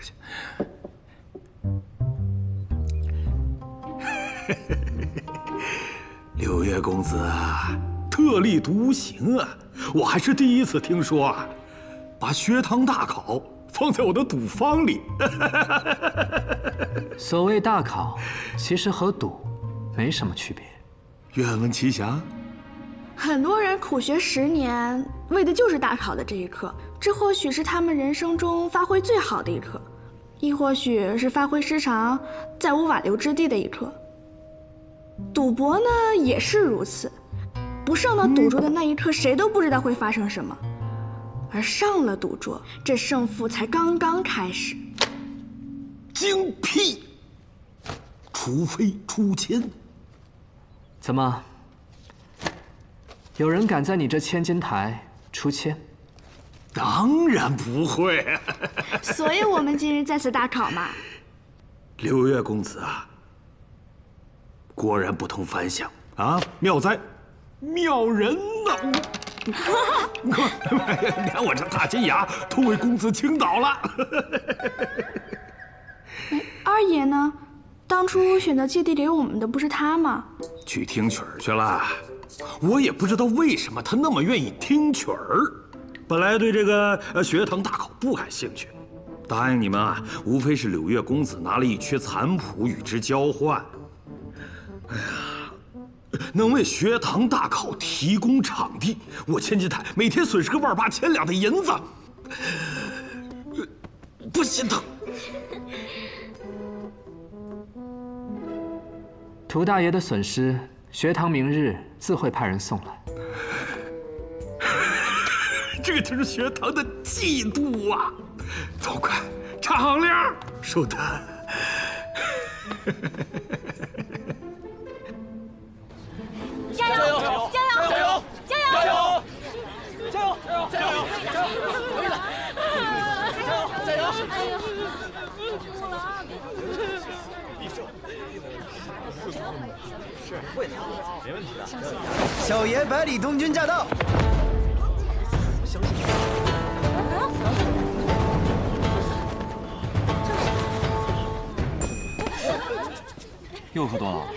行。柳月公子啊，特立独行啊！我还是第一次听说啊，把学堂大考放在我的赌坊里。所谓大考，其实和赌没什么区别。愿闻其详。很多人苦学10年，为的就是大考的这一刻。这或许是他们人生中发挥最好的一刻，亦或许是发挥失常、再无挽留之地的一刻。赌博呢，也是如此。不上到赌桌的那一刻，谁都不知道会发生什么；而上了赌桌，这胜负才刚刚开始。精辟！除非出千。怎么？有人敢在你这千金台出千？当然不会。所以我们今日在此大考嘛。柳月公子啊，果然不同凡响啊，妙哉，妙人呐！你看我这大金牙都为公子倾倒了。二爷呢？当初选择借地给我们的不是他吗？去听曲儿去了。我也不知道为什么他那么愿意听曲儿。本来对这个学堂大考不感兴趣，答应你们啊，无非是柳月公子拿了一缺残谱与之交换。哎呀，能为学堂大考提供场地，我千金台每天损失个18000两的银子，不心疼？涂大爷的损失，学堂明日自会派人送来。这就是学堂的嫉妒啊！都快唱行令，舒坦。加油！加油！加油！加油！加油！加油！加油！加油！可以的！加油！加油！哎呦！是会的，没问题的。小爷百里东军驾到！相信又喝多了？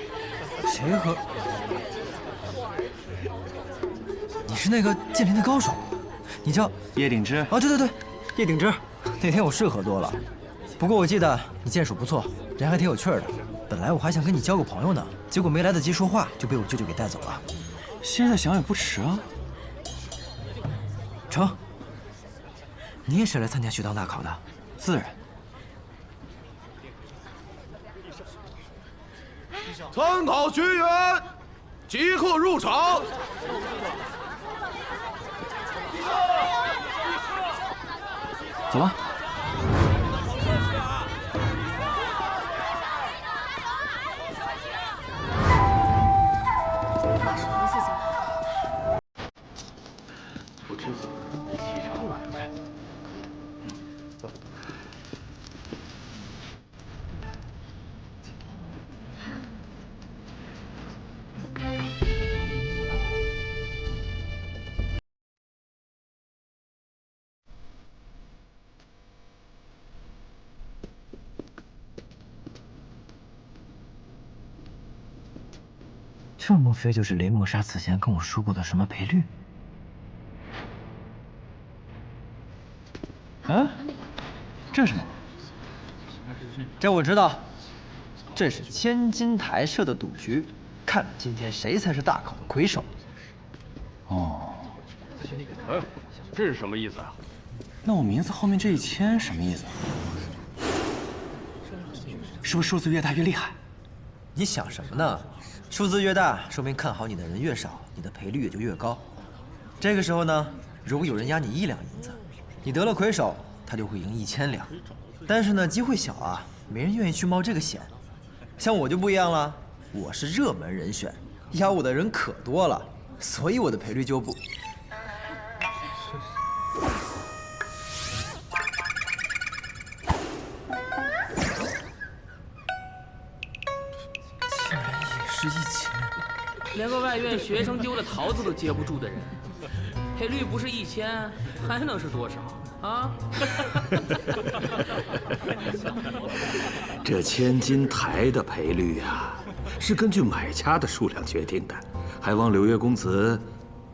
谁喝？你是那个剑林的高手，你叫叶鼎之。哦，对对对，叶鼎之。那天我是喝多了，不过我记得你剑术不错，人还挺有趣的。本来我还想跟你交个朋友呢，结果没来得及说话就被我舅舅给带走了。现在想也不迟啊。成，你也是来参加学堂大考的？自然。参考学员即刻入场。走吧。这莫非就是雷莫莎此前跟我说过的什么赔率？啊，这是什么？这我知道，这是千金台设的赌局，看今天谁才是大考的魁首。哦，这是什么意思啊？那我名字后面这1000什么意思？是不是数字越大越厉害？你想什么呢？数字越大，说明看好你的人越少，你的赔率也就越高。这个时候呢，如果有人押你1两银子，你得了魁首，他就会赢1000两。但是呢，机会小啊，没人愿意去冒这个险。像我就不一样了，我是热门人选，押我的人可多了，所以我的赔率就不。竟然也是1000。连个外院学生丢了桃子都接不住的人，赔率不是1000，还能是多少啊？这千金台的赔率呀，是根据买家的数量决定的，还望柳月公子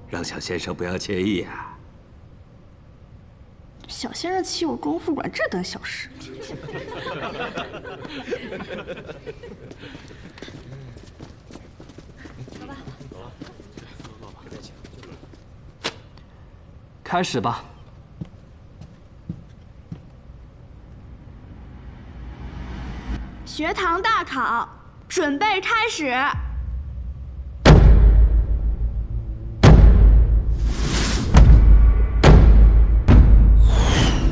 让小先生不要介意啊。小先生欺我功夫馆这等小事。开始吧。学堂大考，准备开始。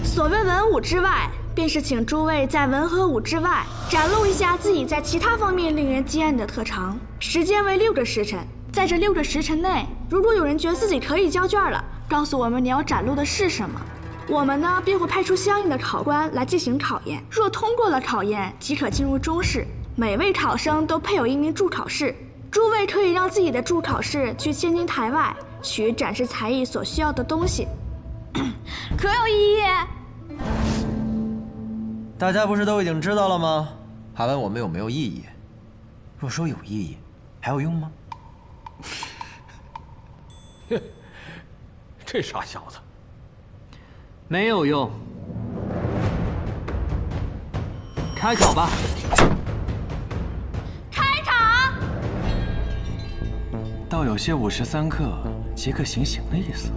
所谓文武之外，便是请诸位在文和武之外展露一下自己在其他方面令人惊艳的特长。时间为6个时辰，在这6个时辰内，如果有人觉得自己可以交卷了，告诉我们你要展露的是什么，我们呢便会派出相应的考官来进行考验。若通过了考验，即可进入中试。每位考生都配有1名助考士，诸位可以让自己的助考士去千金台外取展示才艺所需要的东西，可有异议？大家不是都已经知道了吗？还问我们有没有异议？若说有异议，还有用吗？这傻小子，没有用。开考吧。开场。倒有些午时3刻即刻行刑的意思。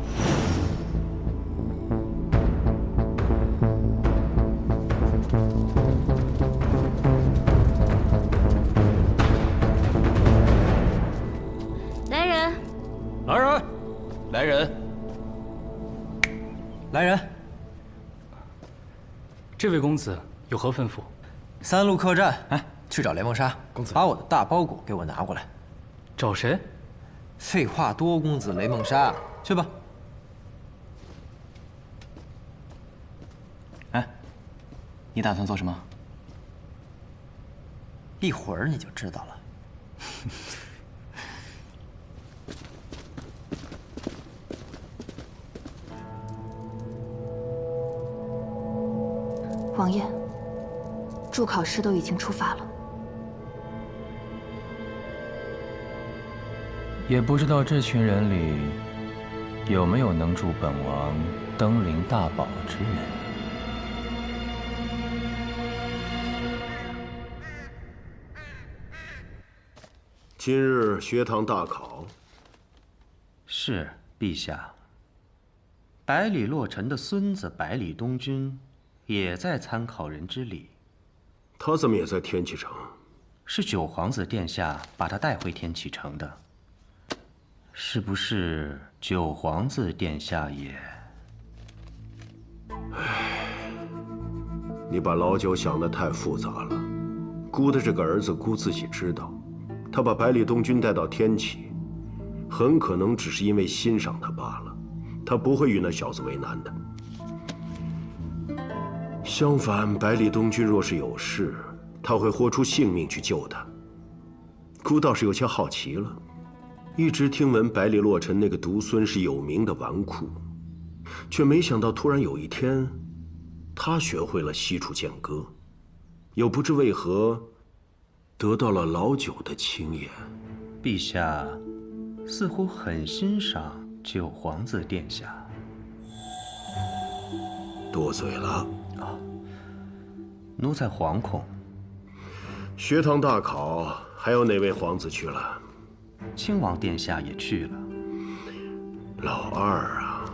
来人！来人！来人！来人！这位公子有何吩咐？3路客栈，哎，去找雷梦莎，公子把我的大包裹给我拿过来。找谁？废话多，公子雷梦莎，去吧。哎，你打算做什么？一会儿你就知道了。王爷，助考师都已经出发了。也不知道这群人里有没有能助本王登临大宝之人。今日学堂大考。是，陛下。百里洛尘的孙子百里东君也在参考人之里。他怎么也在天启城？是九皇子殿下把他带回天启城的。是不是九皇子殿下也？唉，你把老九想得太复杂了。姑的这个儿子，姑自己知道，他把百里东君带到天启，很可能只是因为欣赏他罢了，他不会与那小子为难的。相反，百里东君若是有事，他会豁出性命去救他。姑倒是有些好奇了。一直听闻百里洛尘那个独孙是有名的纨绔，却没想到突然有一天，他学会了西楚剑歌，又不知为何得到了老九的青眼。陛下似乎很欣赏九皇子殿下。多嘴了。奴才惶恐。学堂大考，还有哪位皇子去了？亲王殿下也去了。老二啊，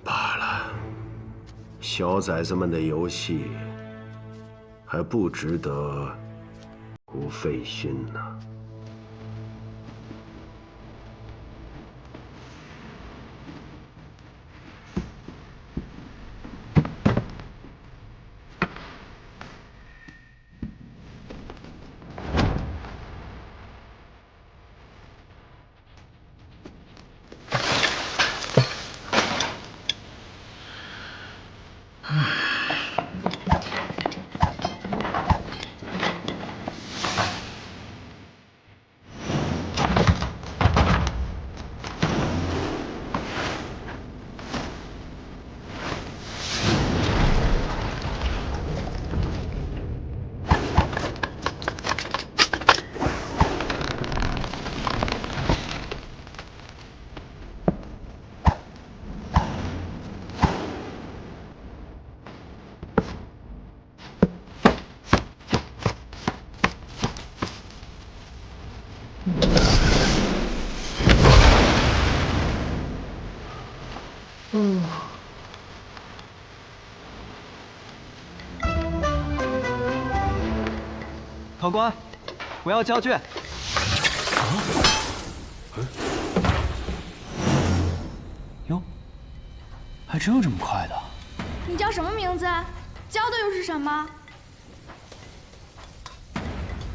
罢了，小崽子们的游戏还不值得不费心呢。考官，我要交卷。哟，还真有这么快的？你叫什么名字？教的又是什么？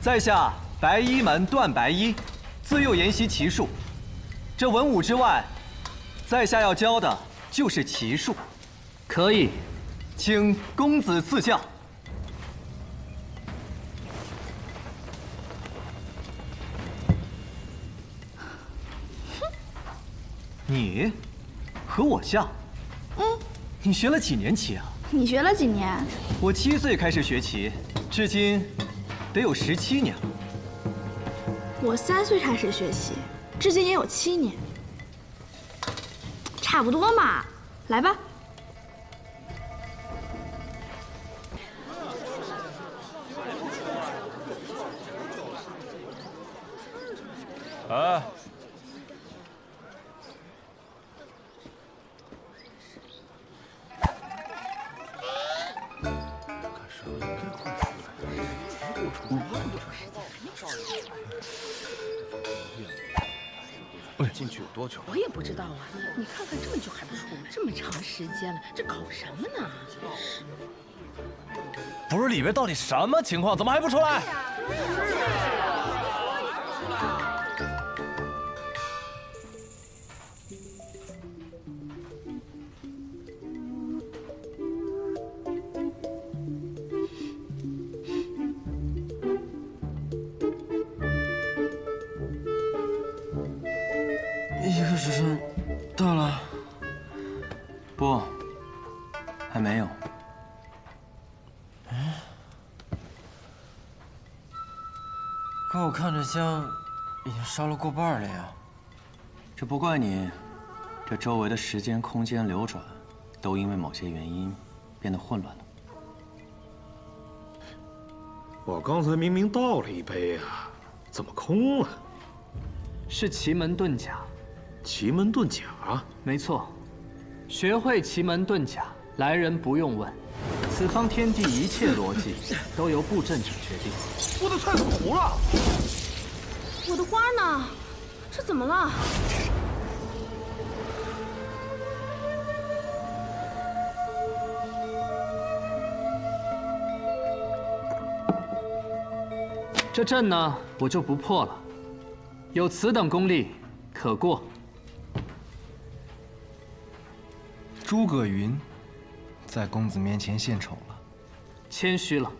在下白衣门段白衣，自幼研习骑术。这文武之外，在下要教的就是骑术。可以，请公子赐教。你和我像。你学了几年棋啊？你学了几年？我7岁开始学棋，至今得有17年了。我3岁开始学习，至今也有7年，差不多嘛。来吧。哎，进去有多久？我也不知道啊，你看看这么久还不出来，这么长时间了，这搞什么呢？不是里边到底什么情况？怎么还不出来？一个时辰到了。不，还没有。可我看这香已经烧了过半了呀。这不怪你，这周围的时间、空间流转，都因为某些原因变得混乱了。我刚才明明倒了一杯啊，怎么空了？是奇门遁甲。奇门遁甲？没错，学会奇门遁甲，来人不用问，此方天地一切逻辑都由布阵者决定。我的菜怎么糊了？我的花呢？这怎么了？这阵呢，我就不破了。有此等功力，可过。诸葛云，在公子面前献丑了，谦虚了。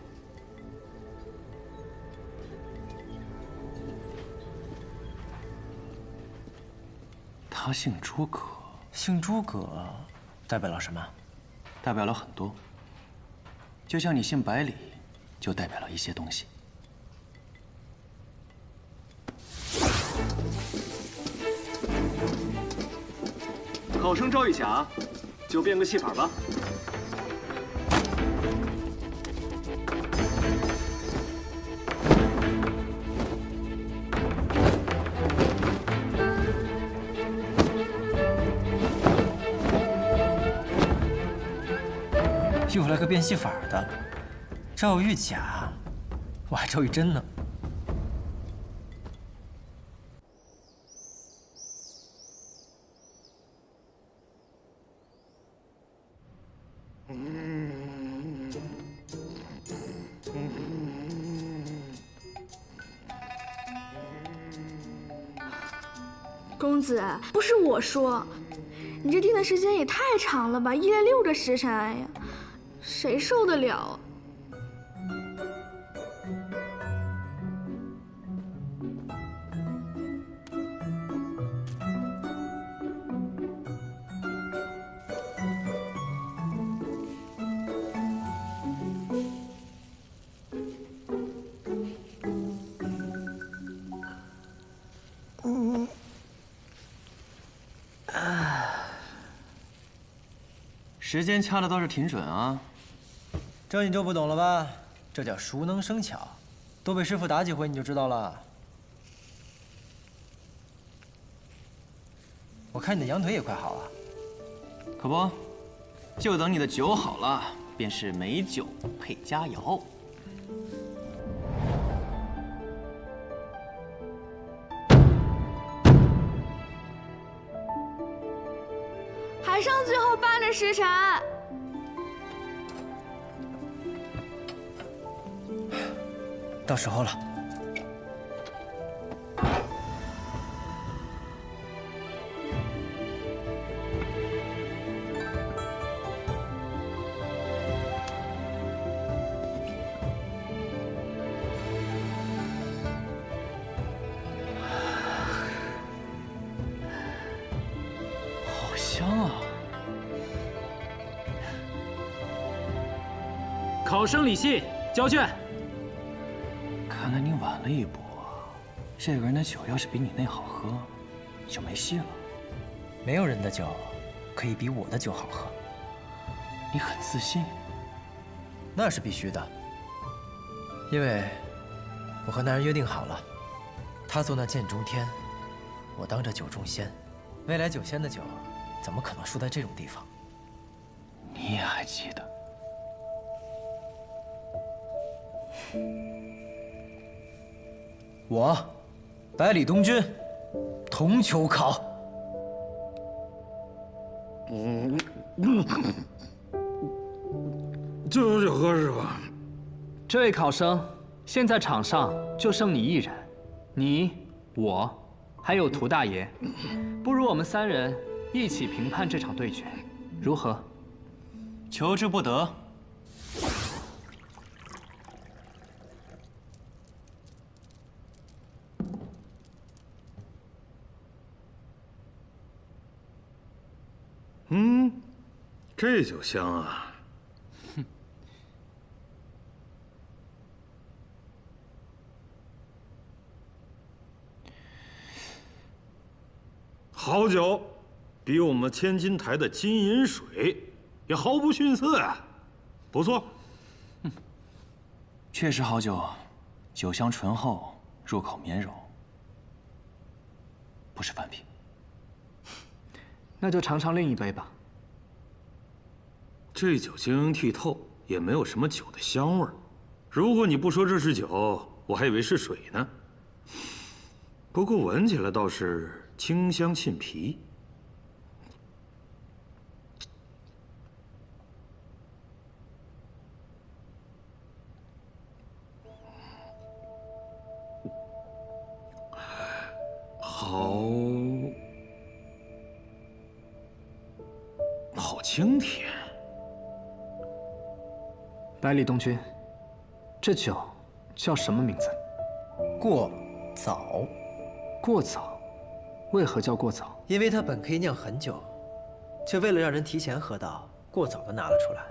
他姓诸葛，姓诸葛，代表了什么？代表了很多。就像你姓百里，就代表了一些东西。考生赵玉甲，就变个戏法吧。又来个变戏法的，赵玉甲，我还赵玉珍呢。公子，不是我说，你这定的时间也太长了吧，1连6个时辰，哎呀，谁受得了？时间掐的倒是挺准啊。这你就不懂了吧？这叫熟能生巧，多被师傅打几回你就知道了。我看你的羊腿也快好了。可不，就等你的酒好了，便是美酒配佳肴。还剩最后半个时辰。到时候了。好香啊！考生李信，交卷。看来你晚了一步啊！这个人的酒要是比你那好喝，就没戏了。没有人的酒可以比我的酒好喝。你很自信？那是必须的，因为我和那人约定好了，他做那剑中天，我当这酒中仙，未来酒仙的酒，怎么可能输在这种地方？你也还记得？我，百里东军，铜球考。就喝是吧？这位考生，现在场上就剩你一人，你、我，还有涂大爷，不如我们3人一起评判这场对决，如何？求之不得。这酒香啊！好酒，比我们千金台的金银水也毫不逊色啊！不错，确实好酒，酒香醇厚，入口绵柔，不是凡品。那就尝尝另一杯吧。这酒晶莹剔透，也没有什么酒的香味儿。如果你不说这是酒，我还以为是水呢。不过闻起来倒是清香沁脾。好清甜。百里东君，这酒叫什么名字？过早。过早？为何叫过早？因为它本可以酿很久，却为了让人提前喝到，过早的拿了出来。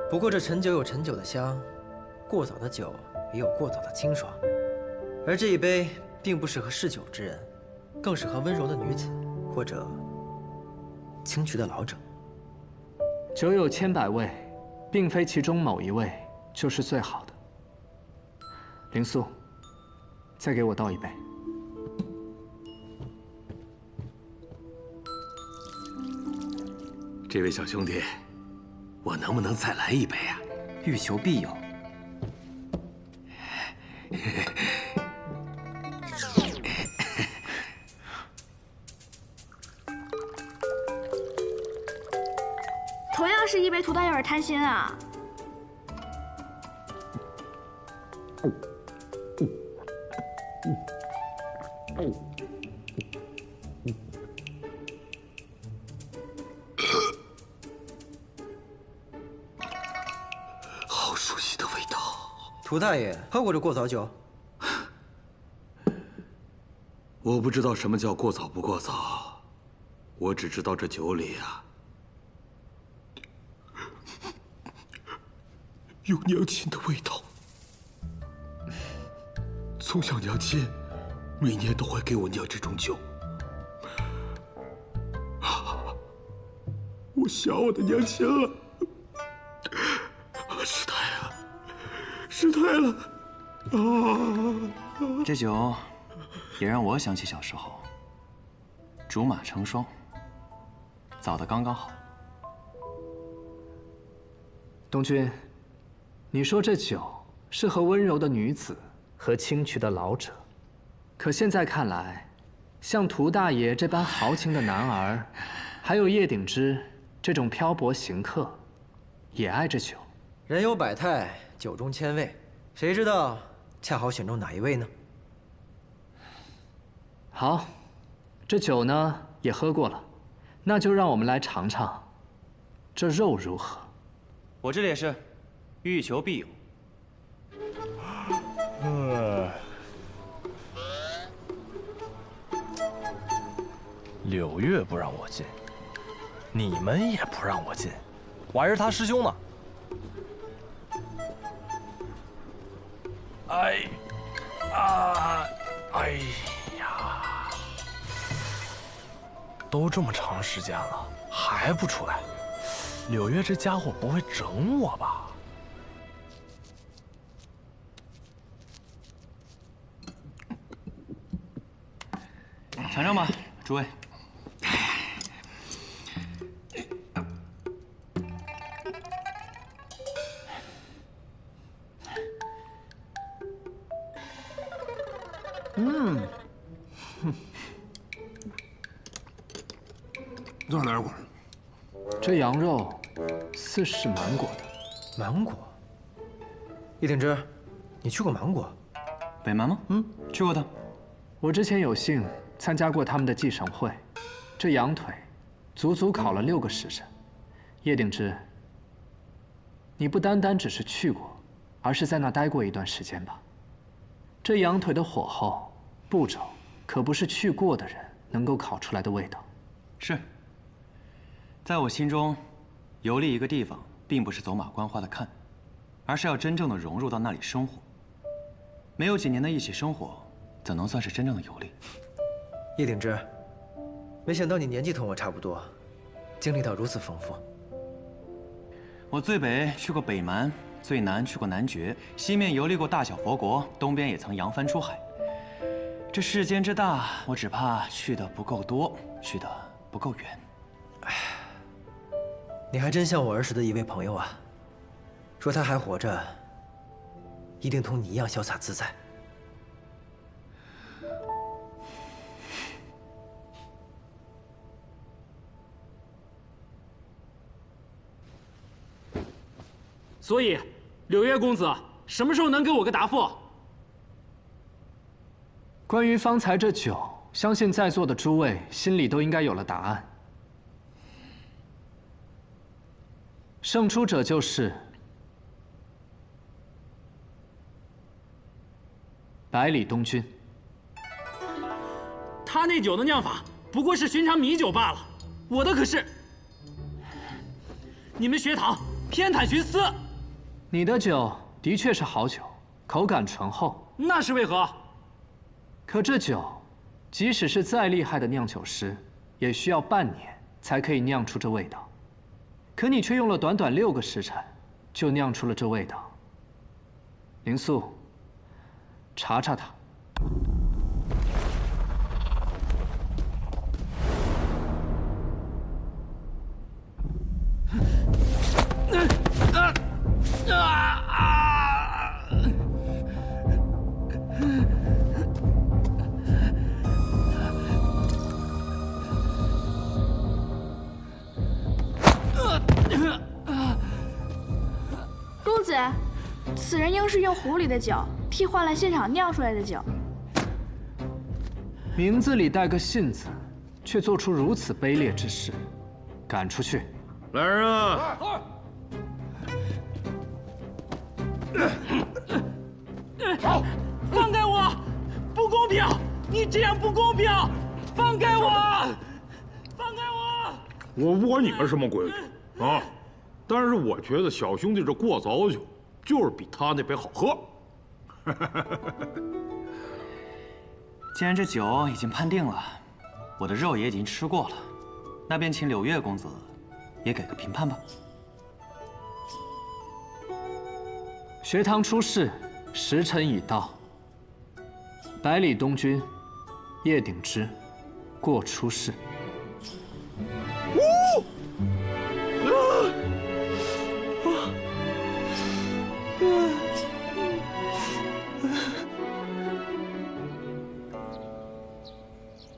不过这陈酒有陈酒的香，过早的酒也有过早的清爽。而这一杯并不适合嗜酒之人，更适合温柔的女子，或者清癯的老者。酒有千百味，并非其中某一味就是最好的。灵素，再给我倒一杯。这位小兄弟，我能不能再来一杯啊？欲求必有。同样是一杯，涂大有点贪心啊。好熟悉的味道。涂大爷喝过这过早酒？我不知道什么叫过早不过早，我只知道这酒里啊，有娘亲的味道。从小娘亲每年都会给我酿这种酒。我想我的娘亲了，失态了，失态了啊！这酒也让我想起小时候，竹马成双，早得刚刚好。东君，你说这酒适合温柔的女子和清癯的老者，可现在看来，像涂大爷这般豪情的男儿，还有叶鼎之这种漂泊行客，也爱这酒。人有百态，酒中千味，谁知道恰好选中哪一位呢？好，这酒呢也喝过了，那就让我们来尝尝，这肉如何？我这里也是，欲求必有。柳月不让我进，你们也不让我进，我还是他师兄呢。哎呀，都这么长时间了，还不出来，柳月这家伙不会整我吧？尝尝吧，诸位。再来一块。这羊肉似是芒果的。芒果？叶鼎之，你去过芒果？北蛮吗？去过的。我之前有幸参加过他们的祭神会，这羊腿足足烤了6个时辰。叶鼎之，你不单单只是去过，而是在那待过一段时间吧？这羊腿的火候、步骤，可不是去过的人能够烤出来的味道。是。在我心中，游历一个地方，并不是走马观花的看，而是要真正的融入到那里生活。没有几年的一起生活，怎能算是真正的游历？叶鼎之，没想到你年纪同我差不多，经历到如此丰富。我最北去过北蛮，最南去过男爵，西面游历过大小佛国，东边也曾扬帆出海。这世间之大，我只怕去的不够多，去的不够远。哎，你还真像我儿时的一位朋友啊！说他还活着，一定同你一样潇洒自在。所以，柳月公子什么时候能给我个答复？关于方才这酒，相信在座的诸位心里都应该有了答案。胜出者就是百里东君。他那酒的酿法不过是寻常米酒罢了，我的可是你们学堂偏袒徇私。你的酒的确是好酒，口感醇厚，那是为何？可这酒，即使是再厉害的酿酒师，也需要半年才可以酿出这味道。可你却用了短短6个时辰，就酿出了这味道。灵素，查查它。公子，此人应是用壶里的酒替换了现场酿出来的酒。名字里带个信字，却做出如此卑劣之事，赶出去！来人啊！走！放开我！不公平！你这样不公平！放开我！放开我！我不管你们什么规矩啊，但是我觉得小兄弟这过早酒就是比他那杯好喝。既然这酒已经判定了，我的肉也已经吃过了，那便请柳月公子也给个评判吧。学堂出事，时辰已到。百里东君，叶鼎之，过出世。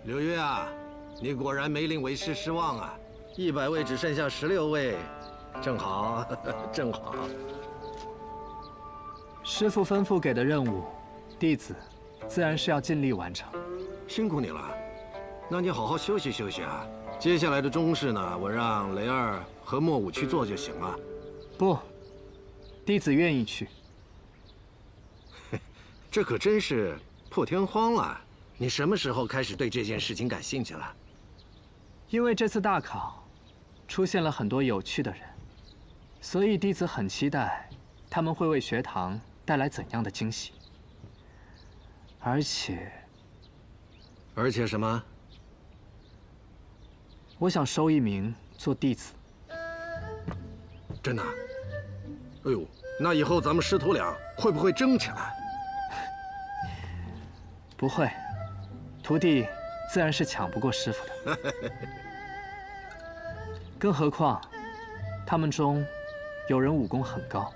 柳月啊，你果然没令为师失望啊！100位只剩下16位，正好，正好。师父吩咐给的任务，弟子自然是要尽力完成。辛苦你了，那你好好休息休息啊。接下来的中事呢，我让雷儿和莫武去做就行了。不，弟子愿意去。这可真是破天荒了。你什么时候开始对这件事情感兴趣了？因为这次大考，出现了很多有趣的人，所以弟子很期待他们会为学堂带来怎样的惊喜。而且什么？我想收一名做弟子。真的？哎呦，那以后咱们师徒俩会不会争起来？不会。徒弟自然是抢不过师傅的。更何况，他们中有人武功很高。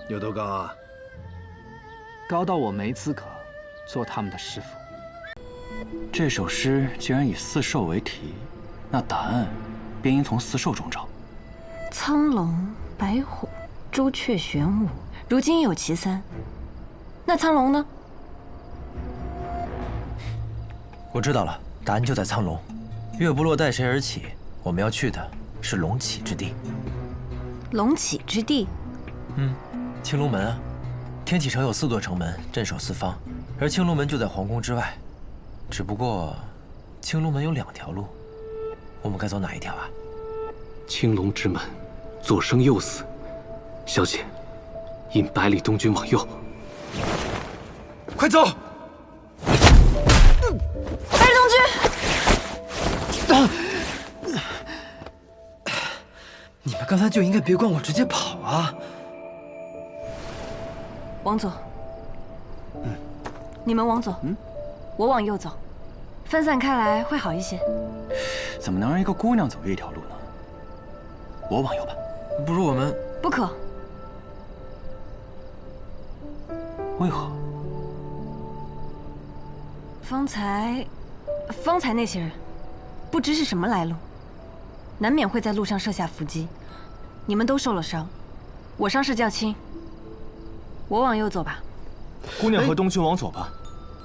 有多高啊？高到我没资格做他们的师傅。这首诗既然以四兽为题，那答案便应从四兽中找。苍龙、白虎、朱雀、玄武，如今有其三。那苍龙呢？我知道了，答案就在苍龙。月部落带谁而起？我们要去的是龙起之地。龙起之地？青龙门啊。天启城有4座城门，镇守四方，而青龙门就在皇宫之外。只不过，青龙门有2条路，我们该走哪一条啊？青龙之门，左生右死。小姐，引百里东军往右。快走！百里东军！你们刚才就应该别管我，直接跑啊！往左。你们往左。我往右走，分散开来会好一些。怎么能让一个姑娘走一条路呢？我往右吧。不如我们……不可。为何？方才那些人，不知是什么来路，难免会在路上设下伏击。你们都受了伤，我伤势较轻。我往右走吧。姑娘和东君往左吧，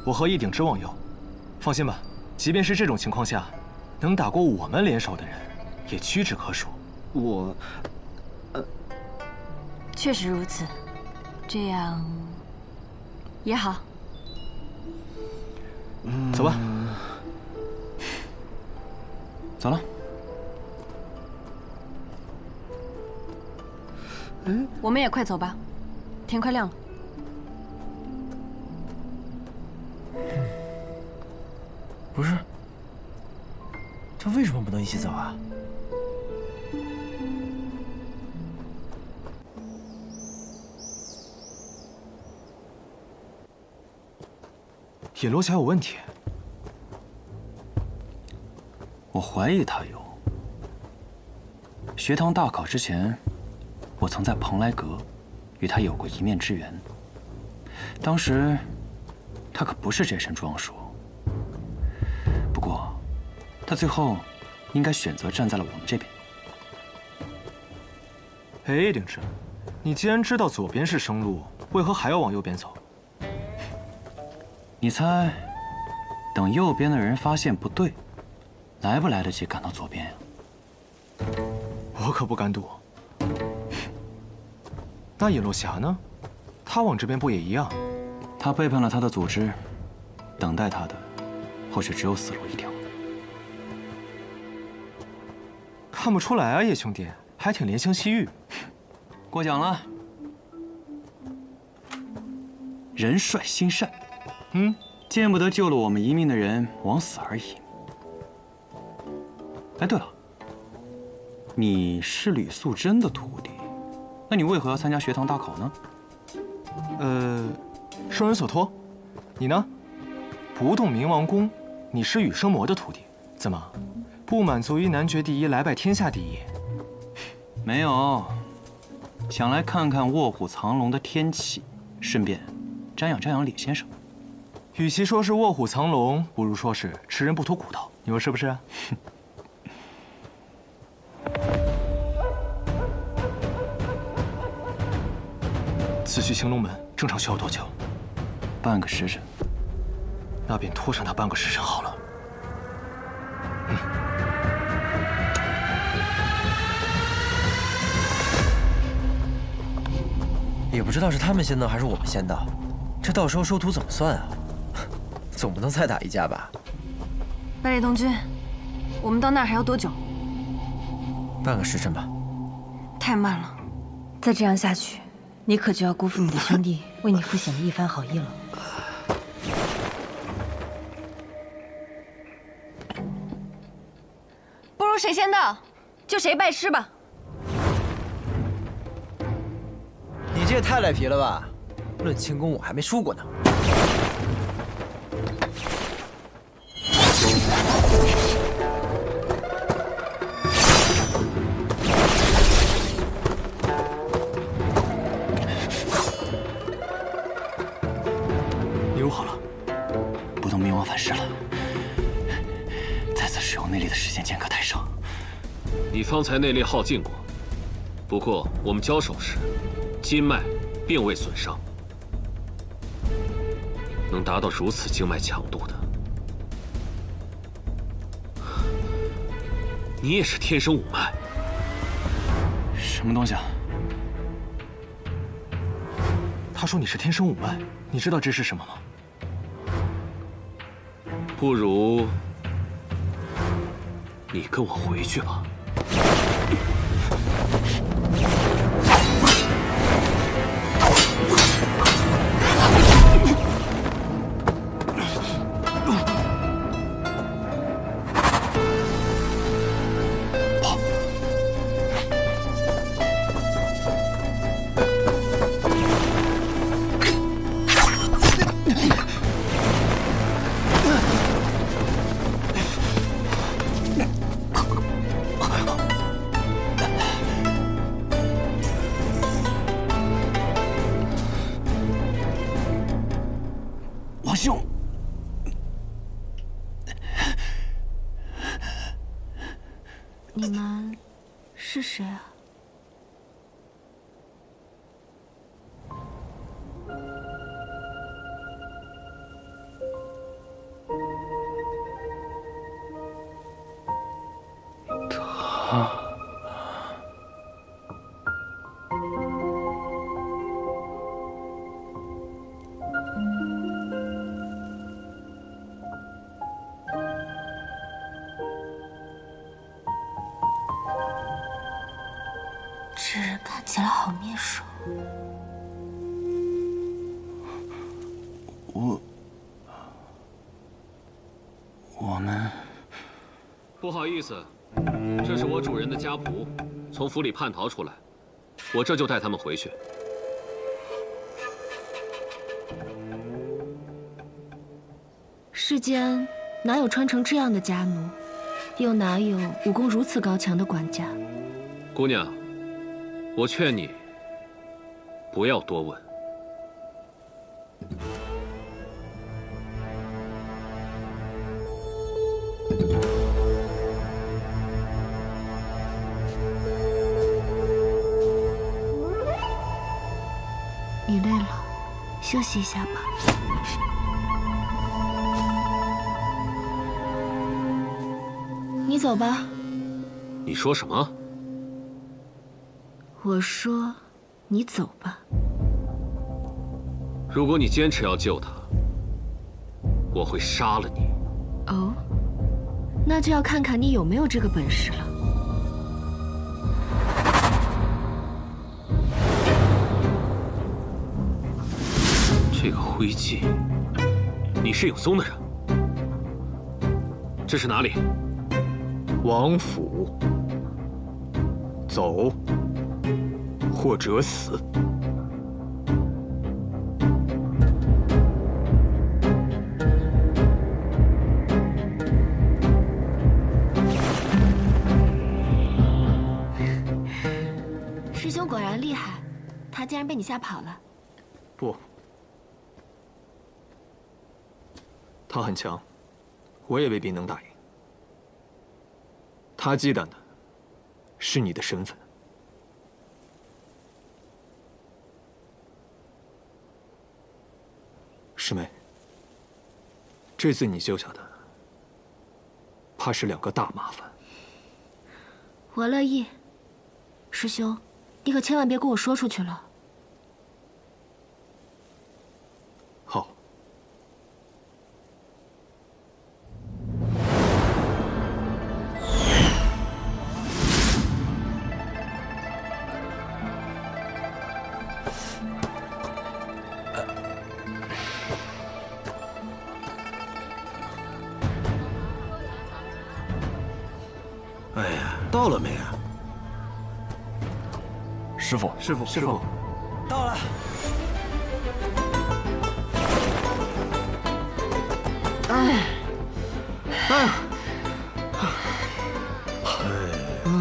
我和一鼎之往右。放心吧，即便是这种情况下，能打过我们联手的人，也屈指可数。确实如此，这样也好。走吧。走了。我们也快走吧，天快亮了。不是，这为什么不能一起走啊？尹罗侠有问题。我怀疑他有。学堂大考之前，我曾在蓬莱阁与他有过一面之缘。当时，他可不是这身装束。不过，他最后应该选择站在了我们这边。哎，鼎之，你既然知道左边是生路，为何还要往右边走？你猜，等右边的人发现不对，来不来得及赶到左边呀？我可不敢赌。那尹洛侠呢？他往这边不也一样？他背叛了他的组织，等待他的，或许只有死路一条。看不出来啊，叶兄弟，还挺怜香惜玉。过奖了。人帅心善。见不得救了我们一命的人枉死而已。哎，对了，你是吕素贞的徒弟，那你为何要参加学堂大考呢？受人所托。你呢？不动明王宫，你是羽生魔的徒弟，怎么不满足于男爵第一，来拜天下第一？没有，想来看看卧虎藏龙的天启，顺便瞻仰瞻仰李先生。与其说是卧虎藏龙，不如说是吃人不吐骨头，你说是不是啊？此去青龙门正常需要多久？半个时辰。那便拖上他半个时辰好了。也不知道是他们先到还是我们先到，这到时候收徒怎么算啊？总不能再打一架吧？百里东君，我们到那儿还要多久？半个时辰吧。太慢了，再这样下去，你可就要辜负你的兄弟为你父显的一番好意了。不如谁先到，就谁拜师吧。你这也太赖皮了吧！论轻功，我还没输过呢。我内力的时间间隔太少。你方才内力耗尽过，不过我们交手时，筋脉并未损伤。能达到如此经脉强度的，你也是天生五脉。什么东西啊？他说你是天生五脉，你知道这是什么吗？不如你跟我回去吧。王兄，你们是谁啊？他。这人看起来好面熟。我们不好意思，这是我主人的家仆，从府里叛逃出来，我这就带他们回去。世间哪有穿成这样的家奴，又哪有武功如此高强的管家？姑娘，我劝你不要多问。你累了，休息一下吧。你走吧。你说什么？我说，你走吧。如果你坚持要救他，我会杀了你。哦，那就要看看你有没有这个本事了。这个徽记，你是影宗的人？这是哪里？王府。走，或者死。师兄果然厉害，他竟然被你吓跑了。不，他很强，我也未必能打赢。他忌惮的是你的身份。师妹，这次你救下的，怕是2个大麻烦。我乐意。师兄，你可千万别跟我说出去了。好。哎呀，到了没啊？师傅，师傅，到了。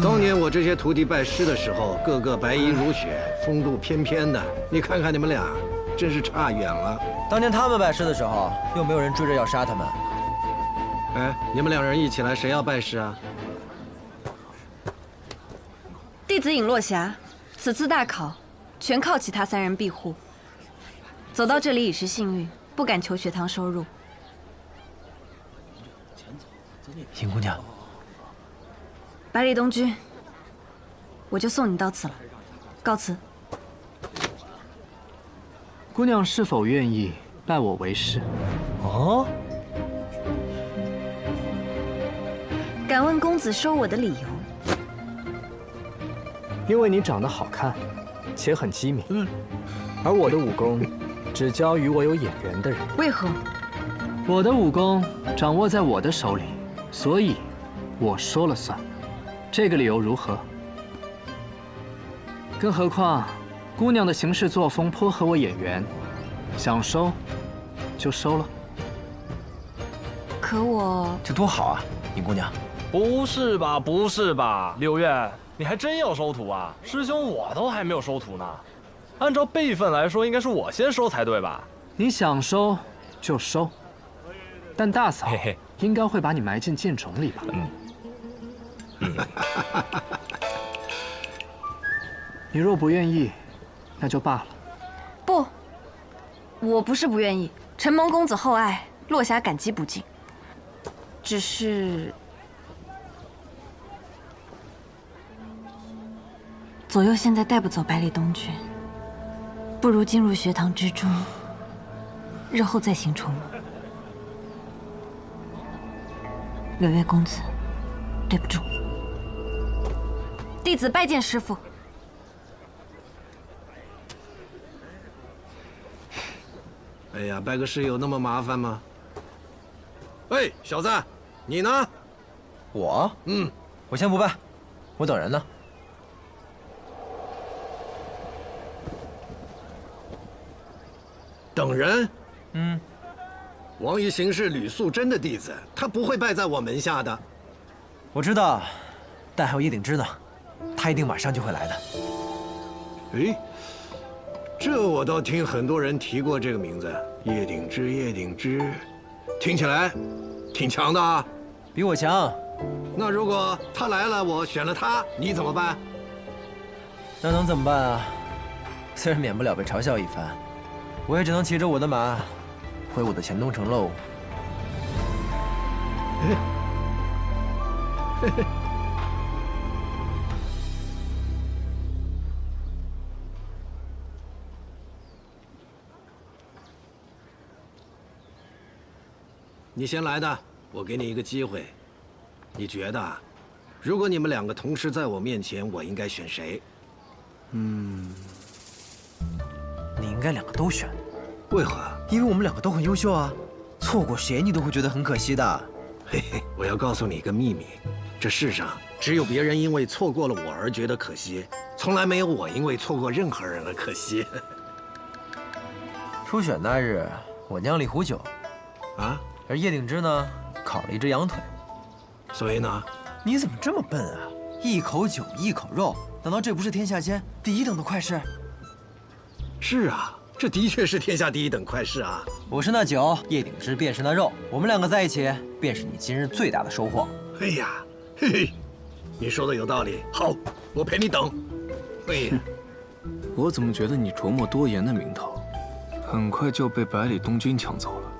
当年我这些徒弟拜师的时候，个个白衣如雪，风度翩翩的。你看看你们俩，真是差远了。当年他们拜师的时候，又没有人追着要杀他们。哎，你们两人一起来，谁要拜师啊？弟子尹落霞，此次大考全靠其他3人庇护，走到这里已是幸运，不敢求学堂收入。尹姑娘，百里东君，我就送你到此了，告辞。姑娘是否愿意拜我为师？哦，敢问公子收我的理由？因为你长得好看，且很机敏。而我的武功只教与我有眼缘的人。为何？我的武功掌握在我的手里，所以我说了算。这个理由如何？更何况，姑娘的行事作风颇合我眼缘，想收就收了。可我这多好啊，尹姑娘！不是吧，不是吧，柳月，你还真要收徒啊？师兄，我都还没有收徒呢。按照辈分来说，应该是我先收才对吧？你想收就收，但大嫂应该会把你埋进剑冢里吧？你若不愿意，那就罢了。不，我不是不愿意。承蒙公子厚爱，落霞感激不尽。只是左右现在带不走百里东君，不如进入学堂之中，日后再行出没。柳月公子，对不住。弟子拜见师父。哎呀，拜个师有那么麻烦吗？喂，小子，你呢？我？我先不拜，我等人呢。等人？王一行是吕素贞的弟子，他不会拜在我门下的。我知道，但还有叶鼎之呢，他一定马上就会来的。哎，这我倒听很多人提过这个名字，叶鼎之，叶鼎之，听起来挺强的啊。比我强。那如果他来了，我选了他，你怎么办？那能怎么办啊？虽然免不了被嘲笑一番，我也只能骑着我的马，回我的钱东城喽。你先来的，我给你一个机会。你觉得，如果你们两个同时在我面前，我应该选谁？你应该两个都选。为何？因为我们两个都很优秀啊，错过谁你都会觉得很可惜的。嘿嘿，我要告诉你一个秘密，这世上只有别人因为错过了我而觉得可惜，从来没有我因为错过任何人而可惜。初选那日，我酿了一壶酒，啊，而叶鼎之呢，烤了一只羊腿。所以呢？你怎么这么笨啊？一口酒，一口肉，难道这不是天下间第一等的快事？是啊，这的确是天下第一等快事啊！我是那酒，叶鼎之便是那肉，我们两个在一起，便是你今日最大的收获。哎呀，嘿嘿，你说的有道理。好，我陪你等。哎呀，我怎么觉得你琢磨多言的名头，很快就被百里东君抢走了？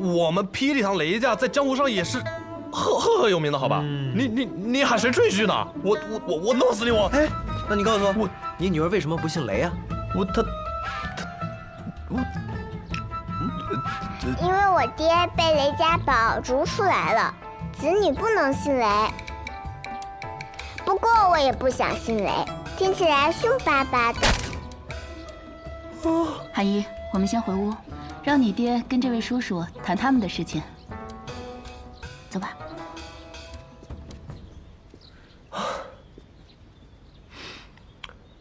我们霹雳堂雷家在江湖上也是赫有名的，好吧？你喊谁赘婿呢？我弄死你！哎，那你告诉我，你女儿为什么不姓雷啊？因为我爹被雷家宝逐出来了，子女不能姓雷。不过我也不想姓雷，听起来凶巴巴的。韩姨，我们先回屋，让你爹跟这位叔叔谈他们的事情。走吧。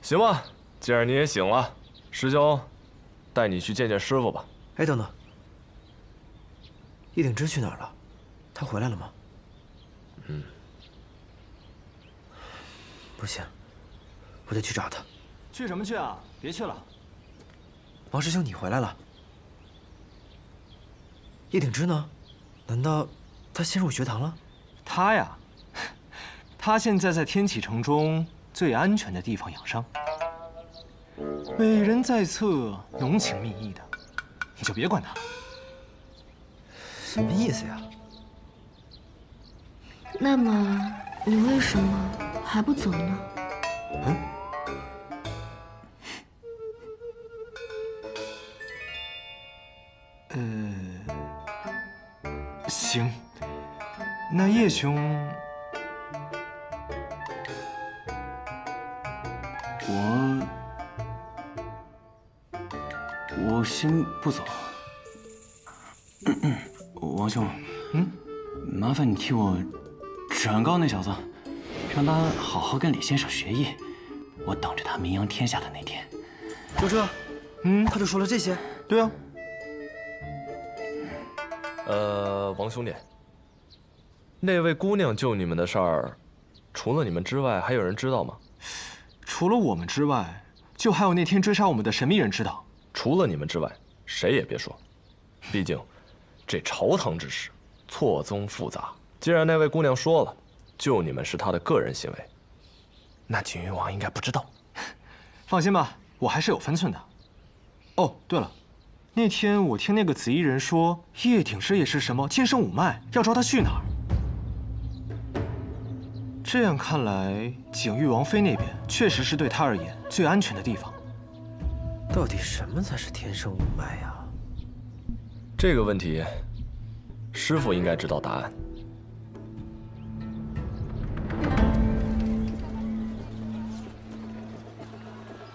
行吧，既然你也醒了，师兄带你去见见师傅吧。哎，等等，叶鼎之去哪儿了？他回来了吗？不行，我得去找他。去什么去啊？别去了。王师兄，你回来了。叶鼎之呢？难道他先入学堂了？他呀，他现在在天启城中最安全的地方养伤，美人在侧，浓情蜜意的，你就别管他了。什么意思呀？那么你为什么还不走呢？行，那叶兄，我先不走。王兄，麻烦你替我转告那小子，让他好好跟李先生学艺，我等着他名扬天下的那天。就这？他就说了这些？对啊。王兄弟，那位姑娘救你们的事儿，除了你们之外，还有人知道吗？除了我们之外，就还有那天追杀我们的神秘人知道。除了你们之外，谁也别说。毕竟，这朝堂之事错综复杂。既然那位姑娘说了，救你们是她的个人行为，那景云王应该不知道。放心吧，我还是有分寸的。哦，对了。那天我听那个紫衣人说，叶鼎之也是什么天生五脉，要招他去哪儿？这样看来，景玉王妃那边确实是对他而言最安全的地方。到底什么才是天生五脉呀？这个问题，师傅应该知道答案。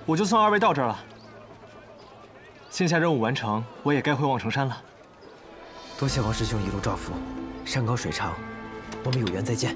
我就送二位到这儿了。线下任务完成，我也该回望城山了。多谢王师兄一路照拂，山高水长，我们有缘再见。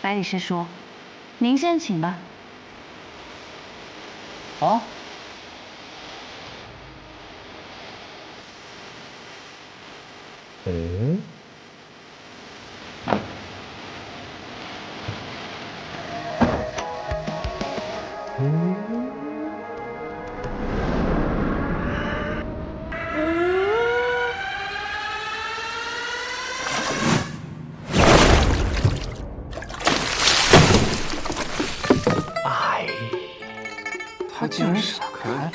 百里师叔，您先请吧。好。他竟然闪开了！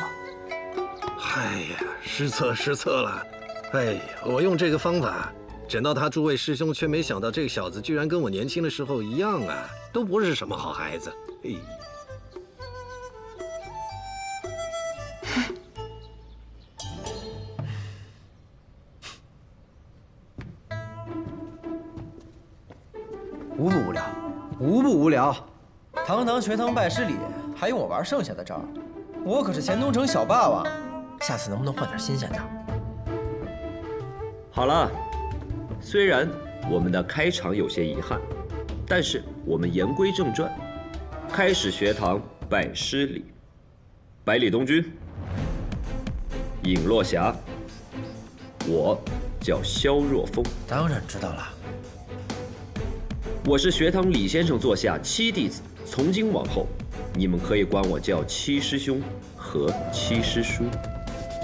哎呀，失策了！哎呀，我用这个方法整到他诸位师兄，却没想到这个小子居然跟我年轻的时候一样啊，都不是什么好孩子。哎。无不无聊，无不无聊。堂堂学堂拜师礼，还用我玩剩下的招？我可是钱东城小霸王，下次能不能换点新鲜的？好了，虽然我们的开场有些遗憾，但是我们言归正传，开始学堂拜师礼。百里东君，尹落霞，我叫萧若风。当然知道了。我是学堂李先生座下七弟子，从今往后，你们可以管我叫七师兄和七师叔。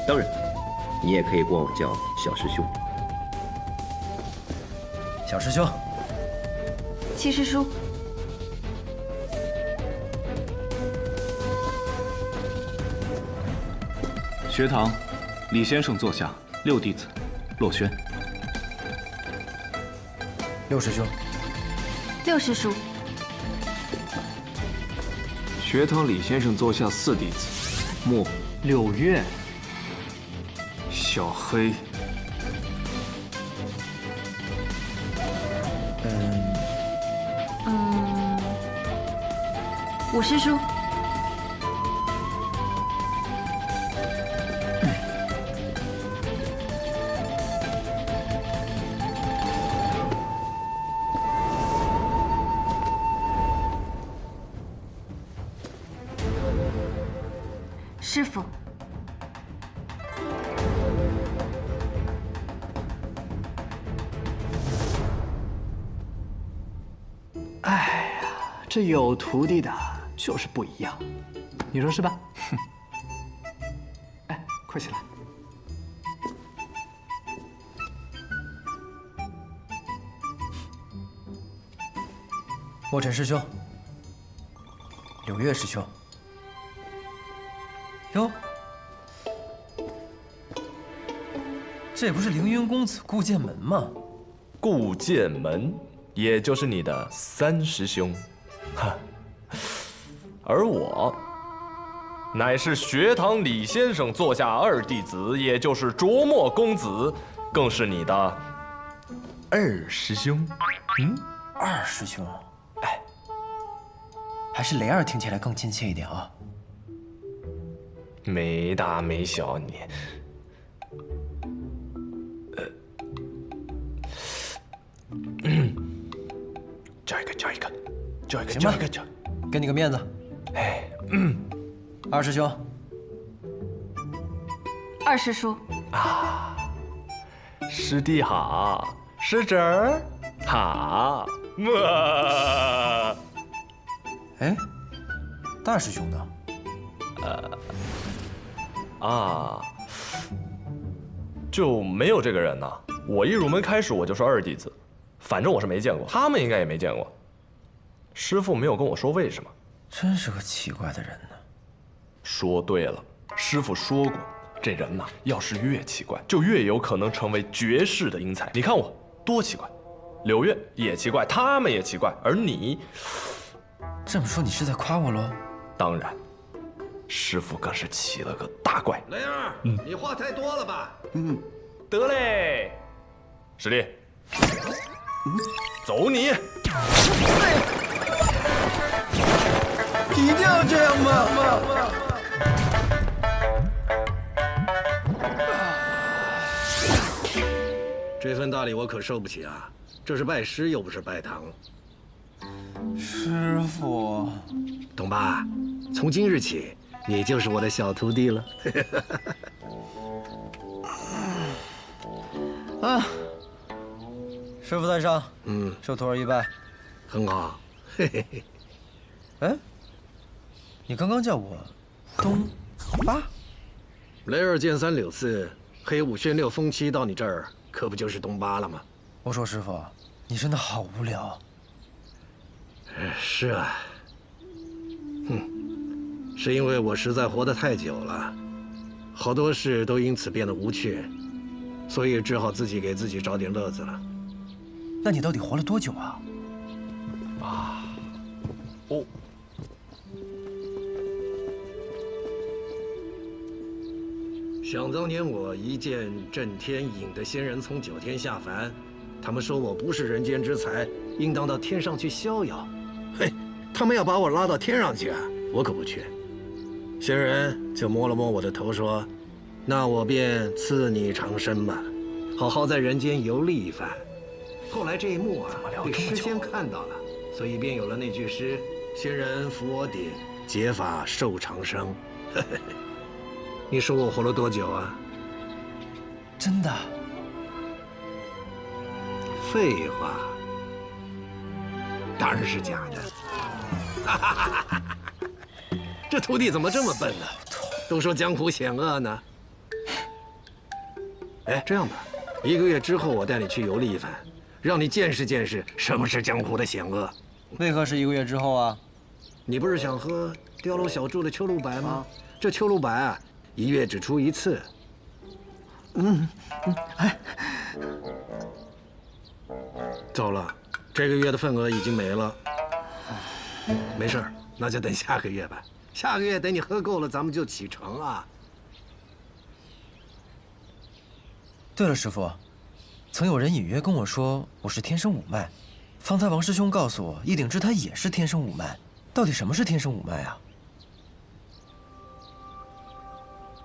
当然，你也可以管我叫小师兄。小师兄，七师叔，学堂李先生座下六弟子，洛轩。六师兄，六师叔，学堂李先生座下四弟子，莫柳月，小黑。五师叔，师傅。哎呀，这有徒弟的就是不一样，你说是吧？哼！哎，快起来！墨尘师兄，柳月师兄。哟，这不是凌云公子顾剑门吗？顾剑门，也就是你的三师兄，哈。而我，乃是学堂李先生座下二弟子，也就是卓墨公子，更是你的二师兄。二师兄，哎，还是雷二听起来更亲切一点啊。没大没小你，叫一个，给你个面子。哎，二师兄，二师叔啊，师弟好，师侄儿好。哎，大师兄呢？就没有这个人呢。我一入门开始我就是二弟子，反正我是没见过，他们应该也没见过。师父没有跟我说为什么。真是个奇怪的人呢。说对了，师父说过，这人呐，要是越奇怪，就越有可能成为绝世的英才。你看我多奇怪，柳月也奇怪，他们也奇怪，而你，这么说你是在夸我喽？当然，师父更是奇了个大怪。雷儿，你话太多了吧？得嘞，师弟，走你！一定要这样吗？这份大礼我可受不起啊！这是拜师，又不是拜堂。师父，董爸，从今日起，你就是我的小徒弟了。啊，师傅在上，受徒儿一拜。很好。嘿嘿嘿。哎，你刚刚叫我东巴？雷二剑三柳四，黑五炫六风七，到你这儿可不就是东巴了吗？我说师傅，你真的好无聊。是啊。是因为我实在活得太久了，好多事都因此变得无趣，所以只好自己给自己找点乐子了。那你到底活了多久啊？想当年我一见震天引得仙人从9天下凡，他们说我不是人间之才，应当到天上去逍遥。嘿，他们要把我拉到天上去啊，我可不去。仙人就摸了摸我的头说：“那我便赐你长生吧，好好在人间游历一番。”后来这一幕啊，被诗仙看到了，所以便有了那句诗：“仙人扶我顶，解法寿长生。”你说我活了多久啊？真的？废话，当然是假的。这徒弟怎么这么笨呢？都说江湖险恶呢。哎，这样吧，1个月之后我带你去游历一番，让你见识见识什么是江湖的险恶。为何是1个月之后啊？你不是想喝碉楼小筑的秋露白吗？这秋露白啊，1月只出1次。哎，走了，这个月的份额已经没了。没事儿，那就等下个月吧。下个月等你喝够了，咱们就启程啊。对了，师傅，曾有人隐约跟我说我是天生五脉，方才王师兄告诉我，易鼎之他也是天生五脉。到底什么是天生五脉啊？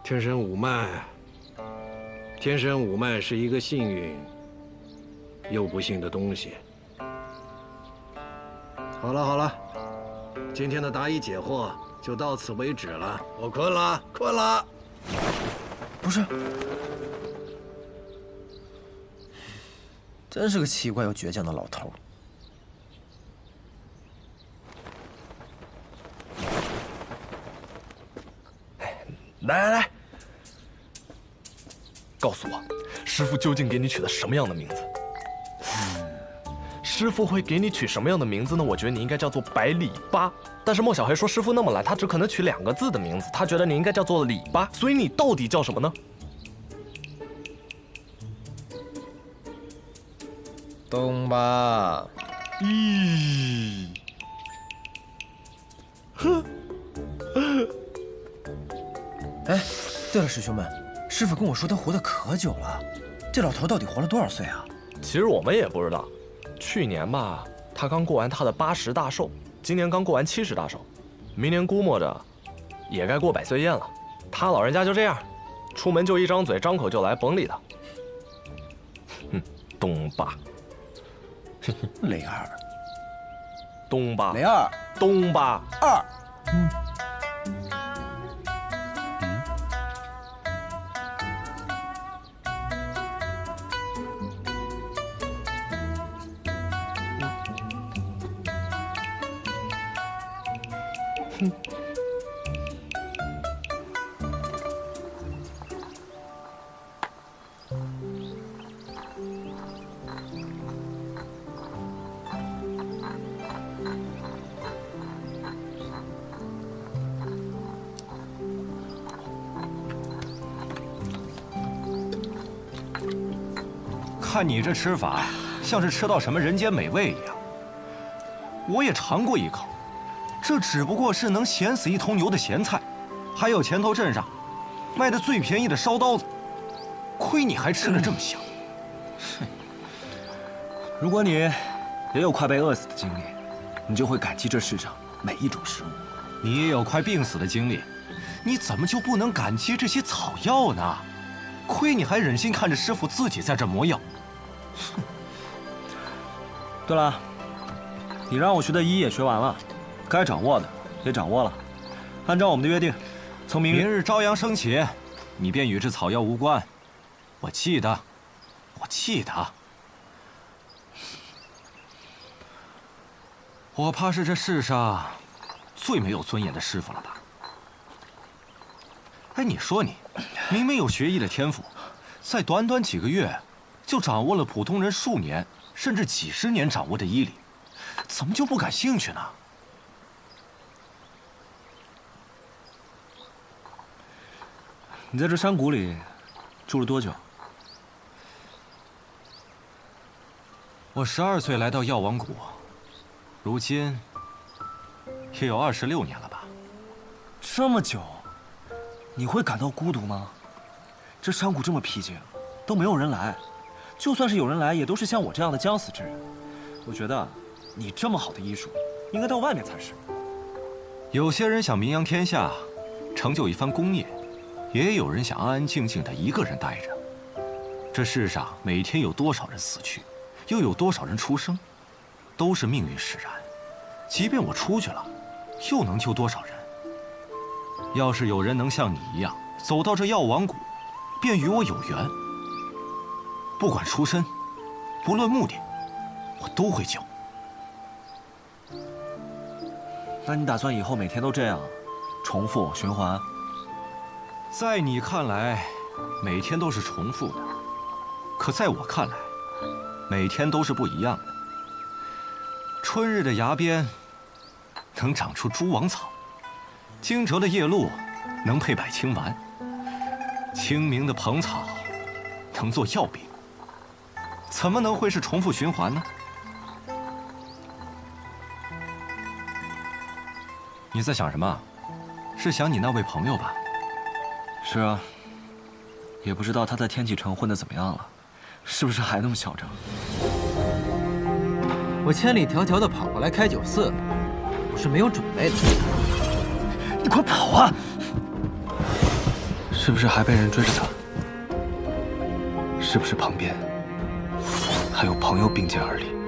天生五脉，天生五脉是一个幸运又不幸的东西。好了好了，今天的答疑解惑就到此为止了。我困了，困了。不是，真是个奇怪又倔强的老头。来，告诉我，师傅究竟给你取了什么样的名字？师傅会给你取什么样的名字呢？我觉得你应该叫做百里八。但是莫小黑说师傅那么懒，他只可能取2个字的名字，他觉得你应该叫做李八。所以你到底叫什么呢？东巴。咦。哼。哎，对了，师兄们，师傅跟我说他活得可久了，这老头到底活了多少岁啊？其实我们也不知道，去年吧，他刚过完他的80大寿，今年刚过完70大寿，明年估摸着也该过100岁宴了。他老人家就这样，出门就一张嘴，张口就来，甭理他。东巴，雷二，东巴，雷二，东巴二。看你这吃法，像是吃到什么人间美味一样。我也尝过一口，这只不过是能咸死一头牛的咸菜，还有前头镇上卖的最便宜的烧刀子，亏你还吃得这么香。如果你也有快被饿死的经历，你就会感激这世上每一种食物；你也有快病死的经历，你怎么就不能感激这些草药呢？亏你还忍心看着师傅自己在这磨药。对了，你让我学的医也学完了，该掌握的也掌握了，按照我们的约定，从明日朝阳升起，你便与这草药无关。我记得，我记得。我怕是这世上最没有尊严的师傅了吧？哎，你说你，明明有学艺的天赋，在短短几个月，就掌握了普通人数年甚至几十年掌握的医理，怎么就不感兴趣呢？你在这山谷里住了多久？我12岁来到药王谷，如今也有26年了吧。这么久，你会感到孤独吗？这山谷这么僻静，都没有人来，就算是有人来，也都是像我这样的将死之人。我觉得，你这么好的医术，应该到外面才是。有些人想名扬天下，成就一番功业，也有人想安安静静的一个人待着。这世上每天有多少人死去，又有多少人出生，都是命运使然。即便我出去了，又能救多少人？要是有人能像你一样走到这药王谷，便与我有缘。不管出身，不论目的，我都会救。那你打算以后每天都这样，重复循环？在你看来，每天都是重复的，可在我看来，每天都是不一样的。春日的崖边能长出蛛网草，惊蛰的夜露能配百青丸，清明的蓬草能做药饼，怎么能会是重复循环呢？你在想什么？是想你那位朋友吧？是啊，也不知道他在天启城混得怎么样了，是不是还那么嚣张？我千里迢迢的跑过来开酒肆，我是没有准备的。你快跑啊！是不是还被人追着他？是不是旁边还有朋友并肩而立？